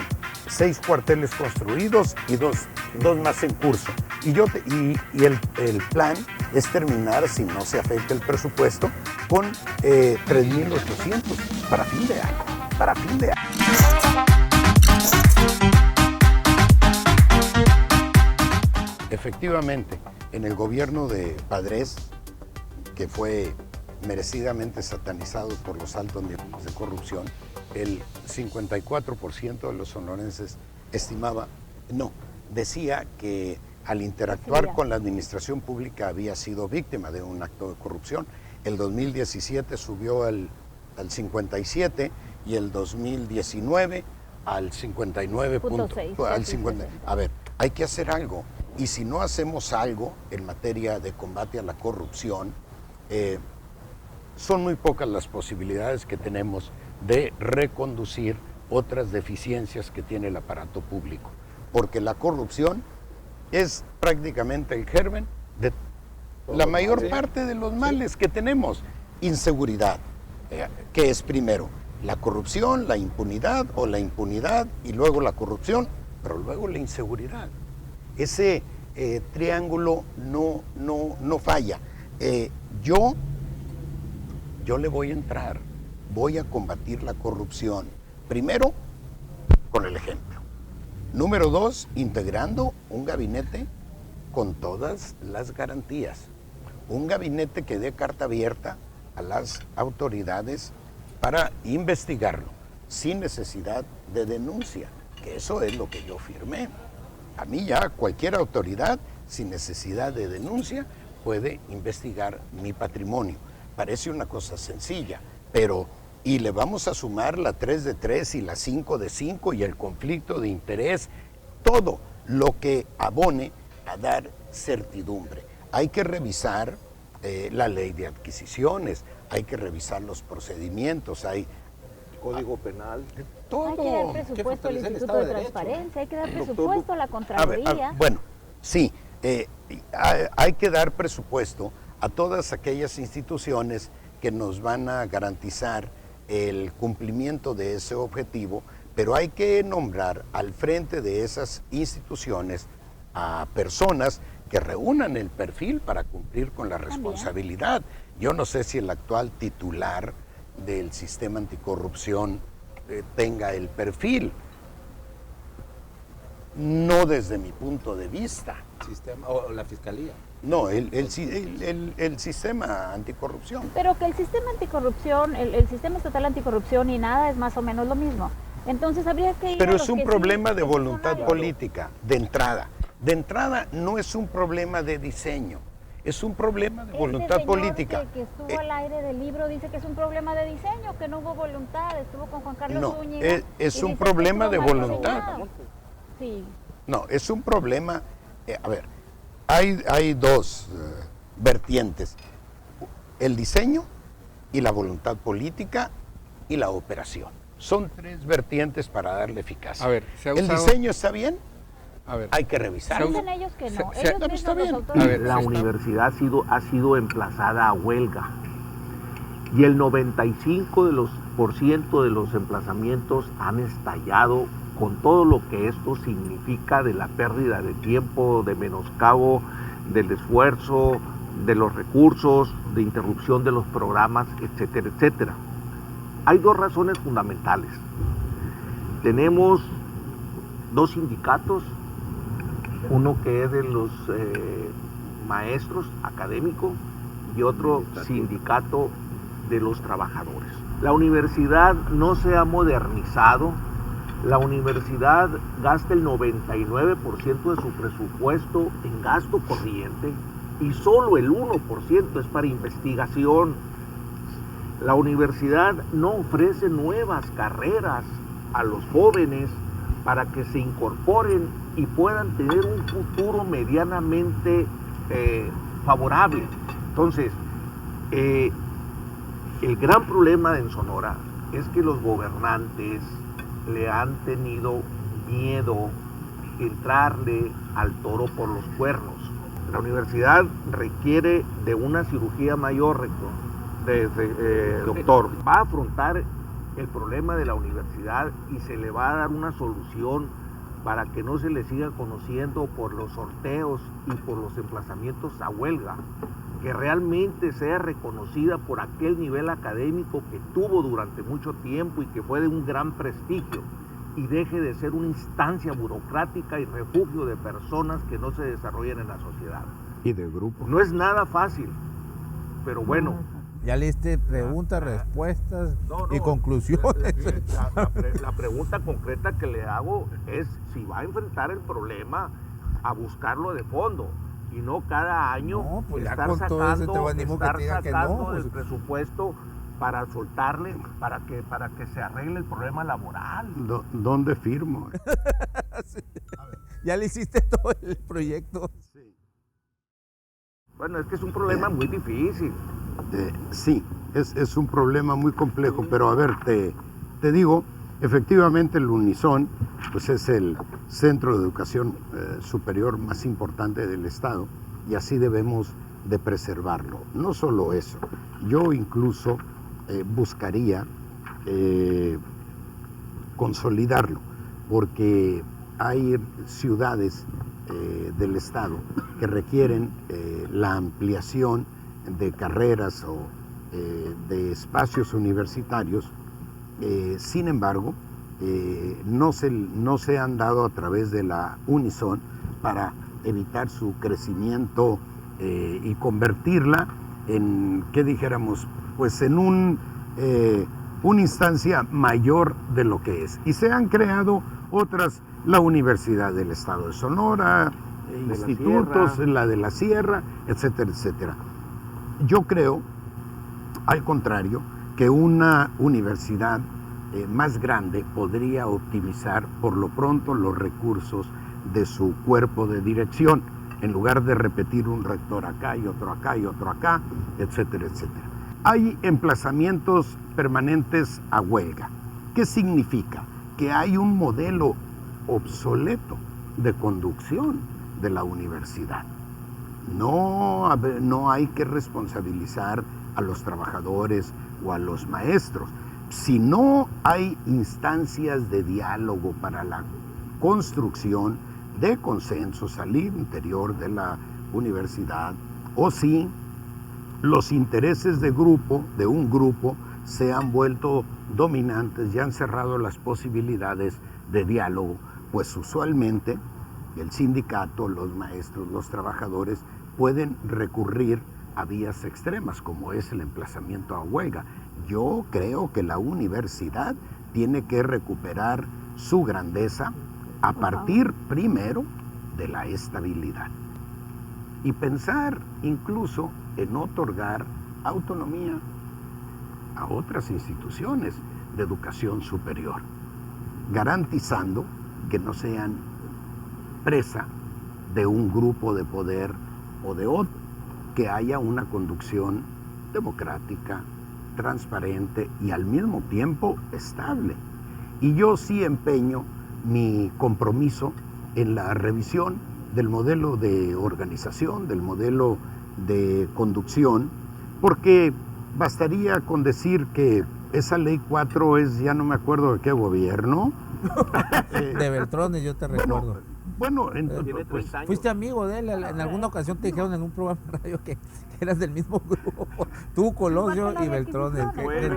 6 cuarteles construidos y dos más en curso. Y el plan es terminar, si no se afecta el presupuesto, con 3.800 para fin de año. Efectivamente, en el gobierno de Padres, que fue merecidamente satanizado por los altos niveles de corrupción, el 54% de los sonorenses decía que al interactuar con la administración pública había sido víctima de un acto de corrupción. El 2017 subió al 57 y el 2019 al 59.6. A ver, hay que hacer algo. Y si no hacemos algo en materia de combate a la corrupción, son muy pocas las posibilidades que tenemos de reconducir otras deficiencias que tiene el aparato público. Porque la corrupción es prácticamente el germen de la mayor parte de los males que tenemos. Inseguridad, que es primero la corrupción, la impunidad o la impunidad y luego la corrupción, pero luego la inseguridad. Ese triángulo no falla. Yo le voy a entrar, voy a combatir la corrupción, primero con el ejemplo. Número 2, integrando un gabinete con todas las garantías. Un gabinete que dé carta abierta a las autoridades para investigarlo, sin necesidad de denuncia, que eso es lo que yo firmé. A mí ya cualquier autoridad, sin necesidad de denuncia, puede investigar mi patrimonio. Parece una cosa sencilla, pero y le vamos a sumar la 3 de 3 y la 5 de 5 y el conflicto de interés, todo lo que abone a dar certidumbre. Hay que revisar la ley de adquisiciones, hay que revisar los procedimientos, hay Código penal. todo. Hay que dar presupuesto al Instituto de Transparencia, hay que dar presupuesto a la Contraloría. Bueno, sí, hay que dar presupuesto a todas aquellas instituciones que nos van a garantizar el cumplimiento de ese objetivo, pero hay que nombrar al frente de esas instituciones a personas que reúnan el perfil para cumplir con la responsabilidad. Yo no sé si el actual titular del sistema anticorrupción tenga el perfil, no desde mi punto de vista. Sistema, o la fiscalía. No, el sistema anticorrupción. Pero que el sistema anticorrupción, el sistema estatal anticorrupción y nada es más o menos lo mismo. Entonces habría que ir. Pero es un problema de voluntad política, de entrada. De entrada no es un problema de diseño, es un problema de voluntad política. Que estuvo al aire del libro dice que es un problema de diseño, que no hubo voluntad, estuvo con Juan Carlos Zúñiga. Es un problema de voluntad. Sí. No, es un problema, a ver, hay dos vertientes, el diseño y la voluntad política y la operación. Son tres vertientes para darle eficacia. A ver, ¿el diseño está bien? A ver, hay que revisarlo. Dicen ellos que no. Ellos está bien. La universidad ha sido emplazada a huelga y el 95% de los emplazamientos han estallado con todo lo que esto significa de la pérdida de tiempo, de menoscabo, del esfuerzo, de los recursos, de interrupción de los programas, etcétera, etcétera. Hay dos razones fundamentales. Tenemos dos sindicatos, uno que es de los maestros académicos y otro sindicato de los trabajadores. La universidad no se ha modernizado, la universidad gasta el 99% de su presupuesto en gasto corriente y solo el 1% es para investigación. La universidad no ofrece nuevas carreras a los jóvenes para que se incorporen y puedan tener un futuro medianamente favorable. Entonces, el gran problema en Sonora es que los gobernantes le han tenido miedo entrarle al toro por los cuernos. La universidad requiere de una cirugía mayor, rector, doctor. Va a afrontar el problema de la universidad y se le va a dar una solución para que no se le siga conociendo por los sorteos y por los emplazamientos a huelga, que realmente sea reconocida por aquel nivel académico que tuvo durante mucho tiempo y que fue de un gran prestigio, y deje de ser una instancia burocrática y refugio de personas que no se desarrollan en la sociedad. Y de grupos. No es nada fácil, pero bueno. Ya leíste preguntas, respuestas y conclusiones. La pregunta concreta que le hago es si va a enfrentar el problema a buscarlo de fondo y no cada año estar sacando del presupuesto para soltarle, para que se arregle el problema laboral. ¿Dónde firmo? Sí. Ya le hiciste todo el proyecto. Sí. Bueno, es que es un problema muy difícil. Sí, es un problema muy complejo, pero a ver, te digo, efectivamente el Unison pues es el centro de educación superior más importante del estado y así debemos de preservarlo. No solo eso, yo incluso buscaría consolidarlo, porque hay ciudades del estado que requieren la ampliación de carreras o de espacios universitarios, sin embargo, no se han dado a través de la Unison para evitar su crecimiento y convertirla en, ¿qué dijéramos? Pues en una instancia mayor de lo que es. Y se han creado otras, la Universidad del Estado de Sonora, institutos, la de la Sierra, etcétera, etcétera. Yo creo, al contrario, que una universidad más grande podría optimizar por lo pronto los recursos de su cuerpo de dirección, en lugar de repetir un rector acá y otro acá y otro acá, etcétera, etcétera. Hay emplazamientos permanentes a huelga. ¿Qué significa? Que hay un modelo obsoleto de conducción de la universidad. No hay que responsabilizar a los trabajadores o a los maestros. Si no hay instancias de diálogo para la construcción de consensos al interior de la universidad, o si los intereses de un grupo se han vuelto dominantes y han cerrado las posibilidades de diálogo, pues usualmente el sindicato, los maestros, los trabajadores pueden recurrir a vías extremas, como es el emplazamiento a huelga. Yo creo que la universidad tiene que recuperar su grandeza a partir primero de la estabilidad y pensar incluso en otorgar autonomía a otras instituciones de educación superior, garantizando que no sean presa de un grupo de poder o de otro, que haya una conducción democrática, transparente y al mismo tiempo estable. Y yo sí empeño mi compromiso en la revisión del modelo de organización, del modelo de conducción, porque bastaría con decir que esa ley 4 es, ya no me acuerdo de qué gobierno. De Beltrones, yo te recuerdo. Bueno, pues, fuiste amigo de él, en alguna ocasión te dijeron en un programa de radio que eras del mismo grupo, tú, Colosio y Beltrones.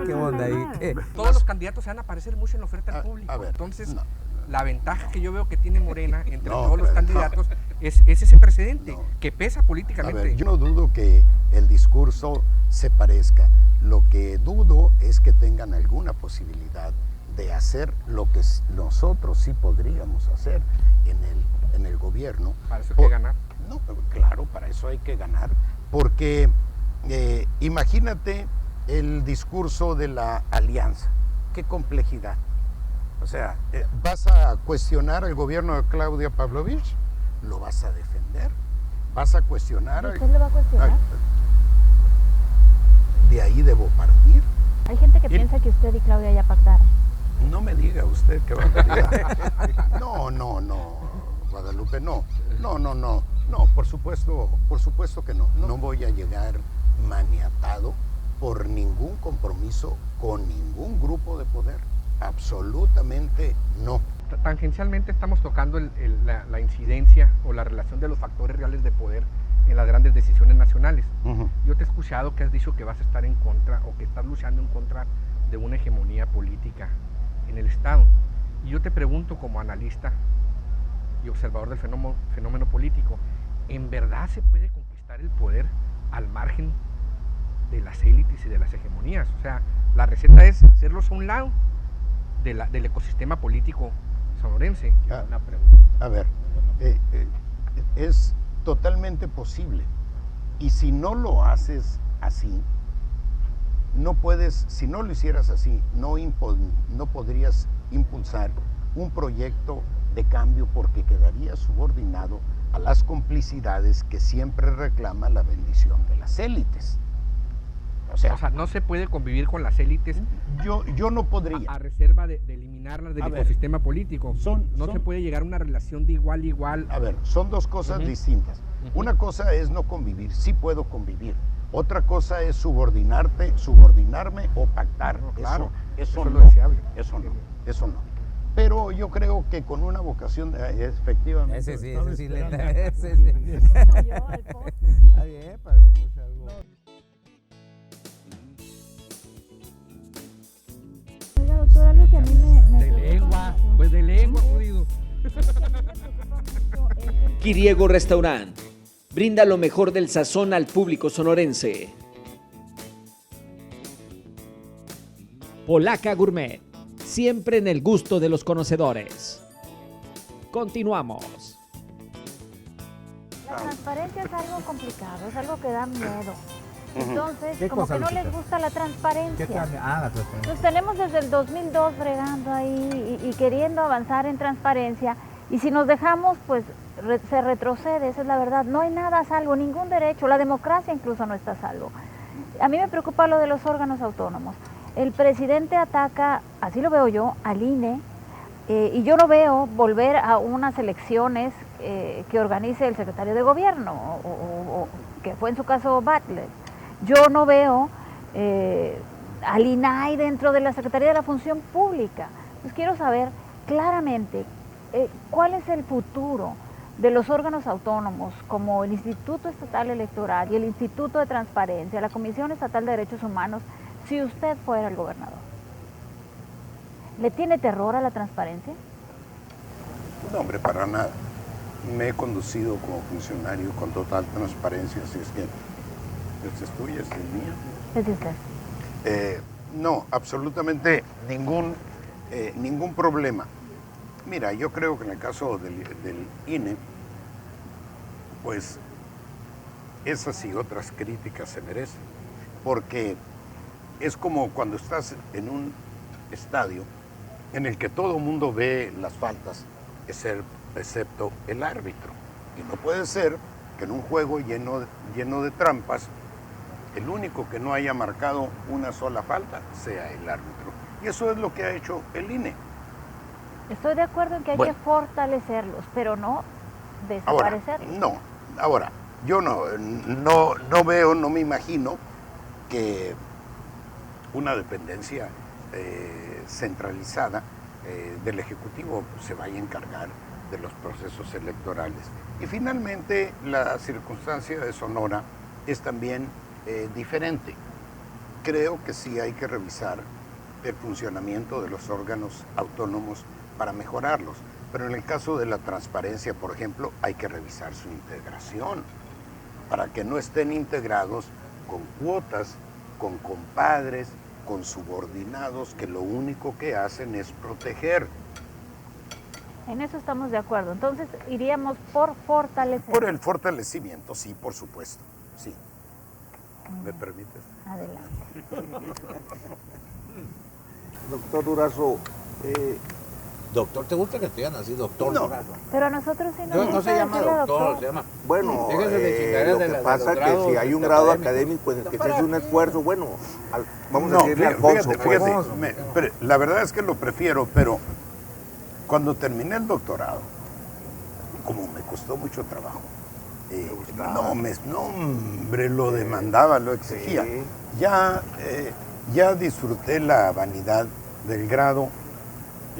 ¿Qué onda ahí? Todos los candidatos se van a aparecer mucho en la oferta al público. Entonces, la ventaja que yo veo que tiene Morena entre todos los candidatos es ese precedente que pesa políticamente. A ver, yo no dudo que el discurso se parezca. Lo que dudo es que tengan alguna posibilidad de hacer lo que nosotros sí podríamos hacer en el gobierno. Para eso hay que ganar. No, claro, para eso hay que ganar, porque imagínate el discurso de la alianza, qué complejidad. O sea, ¿vas a cuestionar el gobierno de Claudia Pavlovich? ¿Lo vas a defender? ¿Vas a cuestionar? ¿Usted lo va a cuestionar? De ahí debo partir. Hay gente que piensa que usted y Claudia ya pactaron. No me diga usted que va a pelear. No, Guadalupe, no, por supuesto que no. No voy a llegar maniatado por ningún compromiso con ningún grupo de poder. Absolutamente no. Tangencialmente estamos tocando la incidencia o la relación de los factores reales de poder en las grandes decisiones nacionales. Yo te he escuchado que has dicho que vas a estar en contra o que estás luchando en contra de una hegemonía política en el Estado. Y yo te pregunto como analista y observador del fenómeno político, ¿en verdad se puede conquistar el poder al margen de las élites y de las hegemonías? O sea, la receta es hacerlos a un lado del ecosistema político sonorense. Una pregunta. A ver, es totalmente posible. Y si no lo haces así, no puedes, si no lo hicieras así, no podrías impulsar un proyecto de cambio porque quedaría subordinado a las complicidades que siempre reclama la bendición de las élites. O sea, no se puede convivir con las élites. Yo no podría. A reserva de eliminarlas del ecosistema político. No se puede llegar a una relación de igual a igual. A ver, son dos cosas distintas. Una cosa es no convivir, sí puedo convivir. Otra cosa es subordinarme o pactar. No, claro, eso es no, lo deseable. Eso no. Pero yo creo que con una vocación, efectivamente. Ese sí. Está bien, para que no sea algo. Oiga, doctor, algo que a mí me de lengua, pues de lengua, jodido. Quiriego Restaurant brinda lo mejor del sazón al público sonorense. Polaca Gourmet, siempre en el gusto de los conocedores. Continuamos. La transparencia es algo complicado, es algo que da miedo. Entonces, ¿Qué como cosa, que no Lucita? les gusta la transparencia. ¿Qué cambia? La transparencia. Nos tenemos desde el 2002 bregando ahí y queriendo avanzar en transparencia. Y si nos dejamos, pues se retrocede, esa es la verdad. No hay nada a salvo, ningún derecho. La democracia incluso no está a salvo. A mí me preocupa lo de los órganos autónomos. El presidente ataca, así lo veo yo, al INE, y yo no veo volver a unas elecciones que organice el secretario de gobierno, o que fue en su caso Bartlett. Yo no veo al INAI dentro de la Secretaría de la Función Pública. Pues quiero saber claramente cuál es el futuro de los órganos autónomos como el Instituto Estatal Electoral y el Instituto de Transparencia, la Comisión Estatal de Derechos Humanos, si usted fuera el gobernador. ¿Le tiene terror a la transparencia? No, hombre, para nada. me he conducido como funcionario con total transparencia, así es que este es tuyo, este es mío. Es de usted. No, absolutamente ningún problema. Mira, yo creo que en el caso del INE, pues esas y otras críticas se merecen, porque es como cuando estás en un estadio en el que todo el mundo ve las faltas, excepto el árbitro. Y no puede ser que en un juego lleno de trampas, el único que no haya marcado una sola falta sea el árbitro. Y eso es lo que ha hecho el INE. Estoy de acuerdo en que hay que fortalecerlos, pero no desaparecerlos. Ahora, yo no veo, no me imagino que una dependencia centralizada del Ejecutivo se vaya a encargar de los procesos electorales. Y finalmente, la circunstancia de Sonora es también diferente. Creo que sí hay que revisar el funcionamiento de los órganos autónomos para mejorarlos. Pero en el caso de la transparencia, por ejemplo, hay que revisar su integración para que no estén integrados con cuotas, con compadres, con subordinados que lo único que hacen es proteger. En eso estamos de acuerdo. Entonces iríamos por fortalecer. Por el fortalecimiento, sí, por supuesto. Sí. ¿Me permites? Adelante. Doctor Durazo, Doctor, ¿te gusta que te digan así, doctor? No. Pero a nosotros sí nos No se llama doctor, se llama... bueno, Déjese de chingaderas lo de que de pasa los que grados si hay un grado académico en el que se hace un esfuerzo, bueno, vamos a decirle a Alfonso. Fíjate, la verdad es que lo prefiero, pero cuando terminé el doctorado, como me costó mucho trabajo, hombre, lo demandaba, lo exigía. Sí. Ya disfruté la vanidad del grado,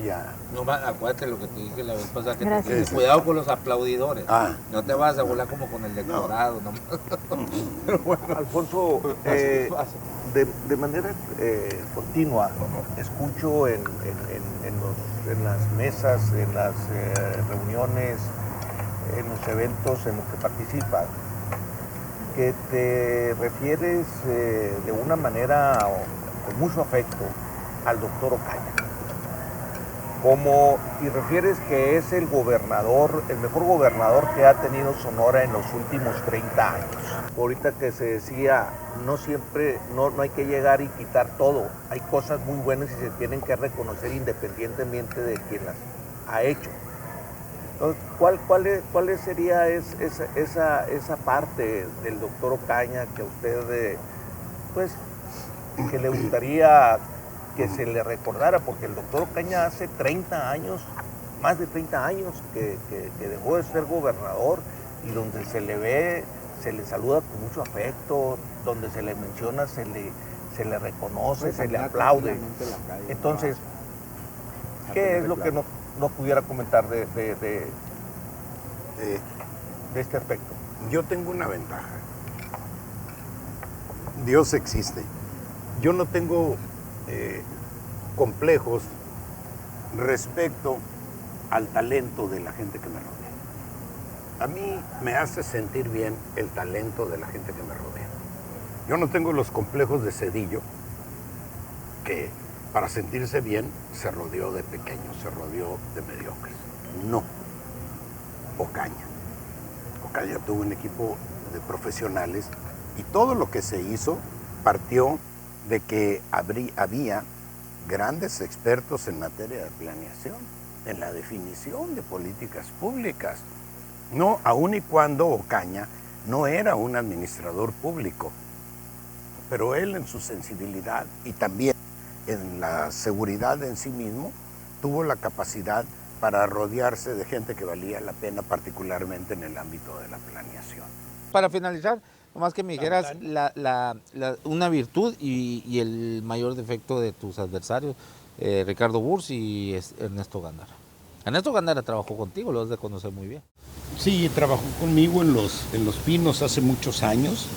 ya. No, acuérdate lo que te dije la vez pasada, que Gracias. tienes cuidado con los aplaudidores. Ah. No te vas a volar como con el doctorado. No. Pero bueno, Alfonso, de manera continua, escucho en las mesas, en las reuniones, en los eventos en los que participas, que te refieres de una manera con mucho afecto al doctor Ocaña. Y refieres que es el gobernador, el mejor gobernador que ha tenido Sonora en los últimos 30 años. Ahorita que se decía, no siempre, no hay que llegar y quitar todo. Hay cosas muy buenas y se tienen que reconocer independientemente de quien las ha hecho. Entonces, ¿cuál sería esa parte del doctor Ocaña que a usted, que le gustaría que se le recordara? Porque el doctor Ocaña hace 30 años, más de 30 años que dejó de ser gobernador, y donde se le ve, se le saluda con mucho afecto, donde se le menciona, se le reconoce, se le aplaude. Entonces, ¿qué es lo que no pudiera comentar de este aspecto? Yo tengo una ventaja. Dios existe. Yo no tengo complejos respecto al talento de la gente que me rodea. A mí me hace sentir bien el talento de la gente que me rodea. Yo no tengo los complejos de Cedillo, que para sentirse bien se rodeó de pequeños, se rodeó de mediocres. No. Ocaña tuvo un equipo de profesionales y todo lo que se hizo partió de que había grandes expertos en materia de planeación, en la definición de políticas públicas. No, aun y cuando Ocaña no era un administrador público, pero él en su sensibilidad y también en la seguridad en sí mismo, tuvo la capacidad para rodearse de gente que valía la pena, particularmente en el ámbito de la planeación. para finalizar, nomás que me dijeras una virtud y el mayor defecto de tus adversarios, Ricardo Burs y Ernesto Gándara. Ernesto Gándara trabajó contigo, lo has de conocer muy bien. Sí, trabajó conmigo en Los Pinos hace muchos años.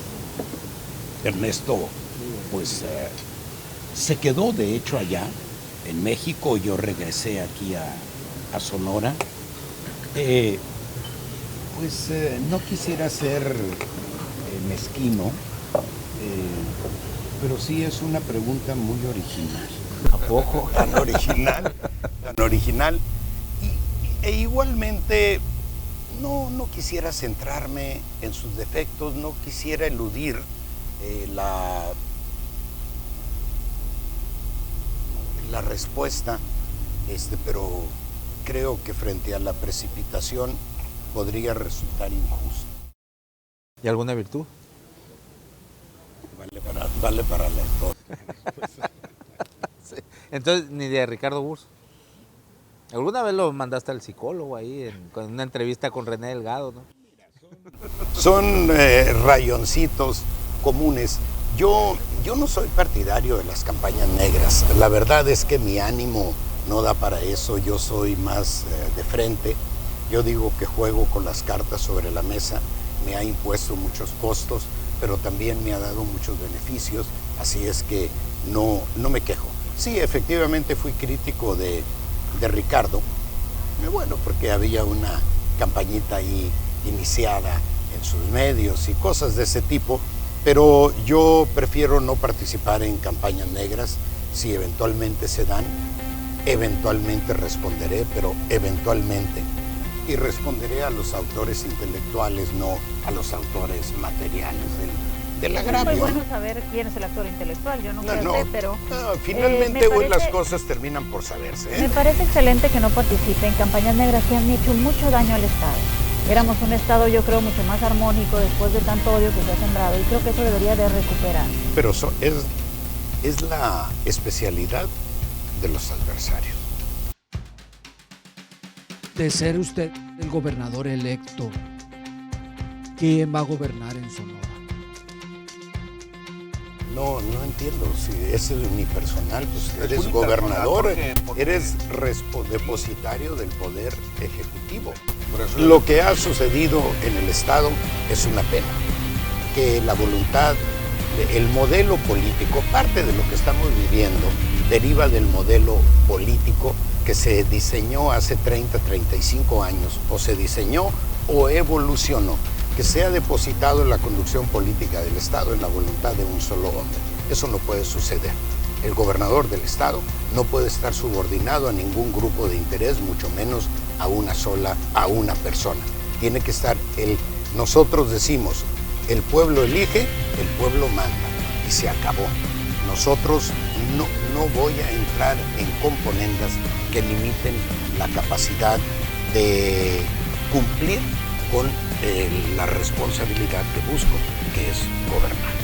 Ernesto, pues, se quedó de hecho allá, en México. Yo regresé aquí a Sonora. Pues no quisiera ser mezquino, pero sí es una pregunta muy original. ¿A poco? Tan original. E igualmente no quisiera centrarme en sus defectos, no quisiera eludir la respuesta, pero creo que frente a la precipitación podría resultar injusto. ¿Y alguna virtud? Vale para las dos. Sí. Entonces, ni de Ricardo Burs. ¿Alguna vez lo mandaste al psicólogo ahí con una entrevista con René Delgado, no? Son rayoncitos comunes. Yo no soy partidario de las campañas negras. La verdad es que mi ánimo no da para eso. Yo soy más de frente. Yo digo que juego con las cartas sobre la mesa. Me ha impuesto muchos costos, pero también me ha dado muchos beneficios. Así es que no me quejo. Sí, efectivamente fui crítico de Ricardo. Bueno, porque había una campañita ahí iniciada en sus medios y cosas de ese tipo. Pero yo prefiero no participar en campañas negras. Si eventualmente se dan, eventualmente responderé, pero eventualmente. Y responderé a los autores intelectuales, no a los autores materiales del agravio. Es muy bueno saber quién es el actor intelectual, yo nunca sé, pero... finalmente hoy las cosas terminan por saberse. Me parece excelente que no participe en campañas negras que han hecho mucho daño al Estado. Éramos un Estado, yo creo, mucho más armónico después de tanto odio que se ha sembrado, y creo que eso debería de recuperar. Pero es la especialidad de los adversarios. De ser usted el gobernador electo, ¿quién va a gobernar en Sonora? No entiendo, si ese es mi personal, pues eres gobernador, eres depositario del poder ejecutivo. Lo que ha sucedido en el Estado es una pena, que la voluntad, el modelo político, parte de lo que estamos viviendo, deriva del modelo político que se diseñó hace 30, 35 años, o se diseñó o evolucionó, que sea depositado en la conducción política del Estado en la voluntad de un solo hombre. Eso no puede suceder. El gobernador del Estado no puede estar subordinado a ningún grupo de interés, mucho menos a una persona. Tiene que estar nosotros decimos, el pueblo elige, el pueblo manda, y se acabó. Nosotros no voy a entrar en componendas que limiten la capacidad de cumplir con la responsabilidad que busco, que es gobernar.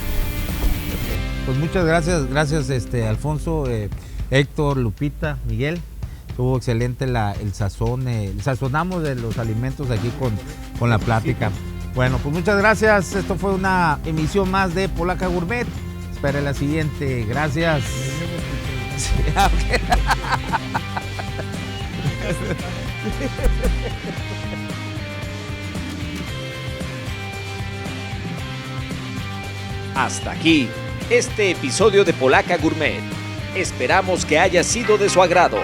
Pues muchas gracias Alfonso, Héctor, Lupita, Miguel. Estuvo excelente el sazón, sazonamos de los alimentos aquí con la plática. Bueno, pues muchas gracias. Esto fue una emisión más de Polaca Gourmet. Espere la siguiente. Gracias. Sí, okay. Hasta aquí este episodio de Polaca Gourmet. Esperamos que haya sido de su agrado.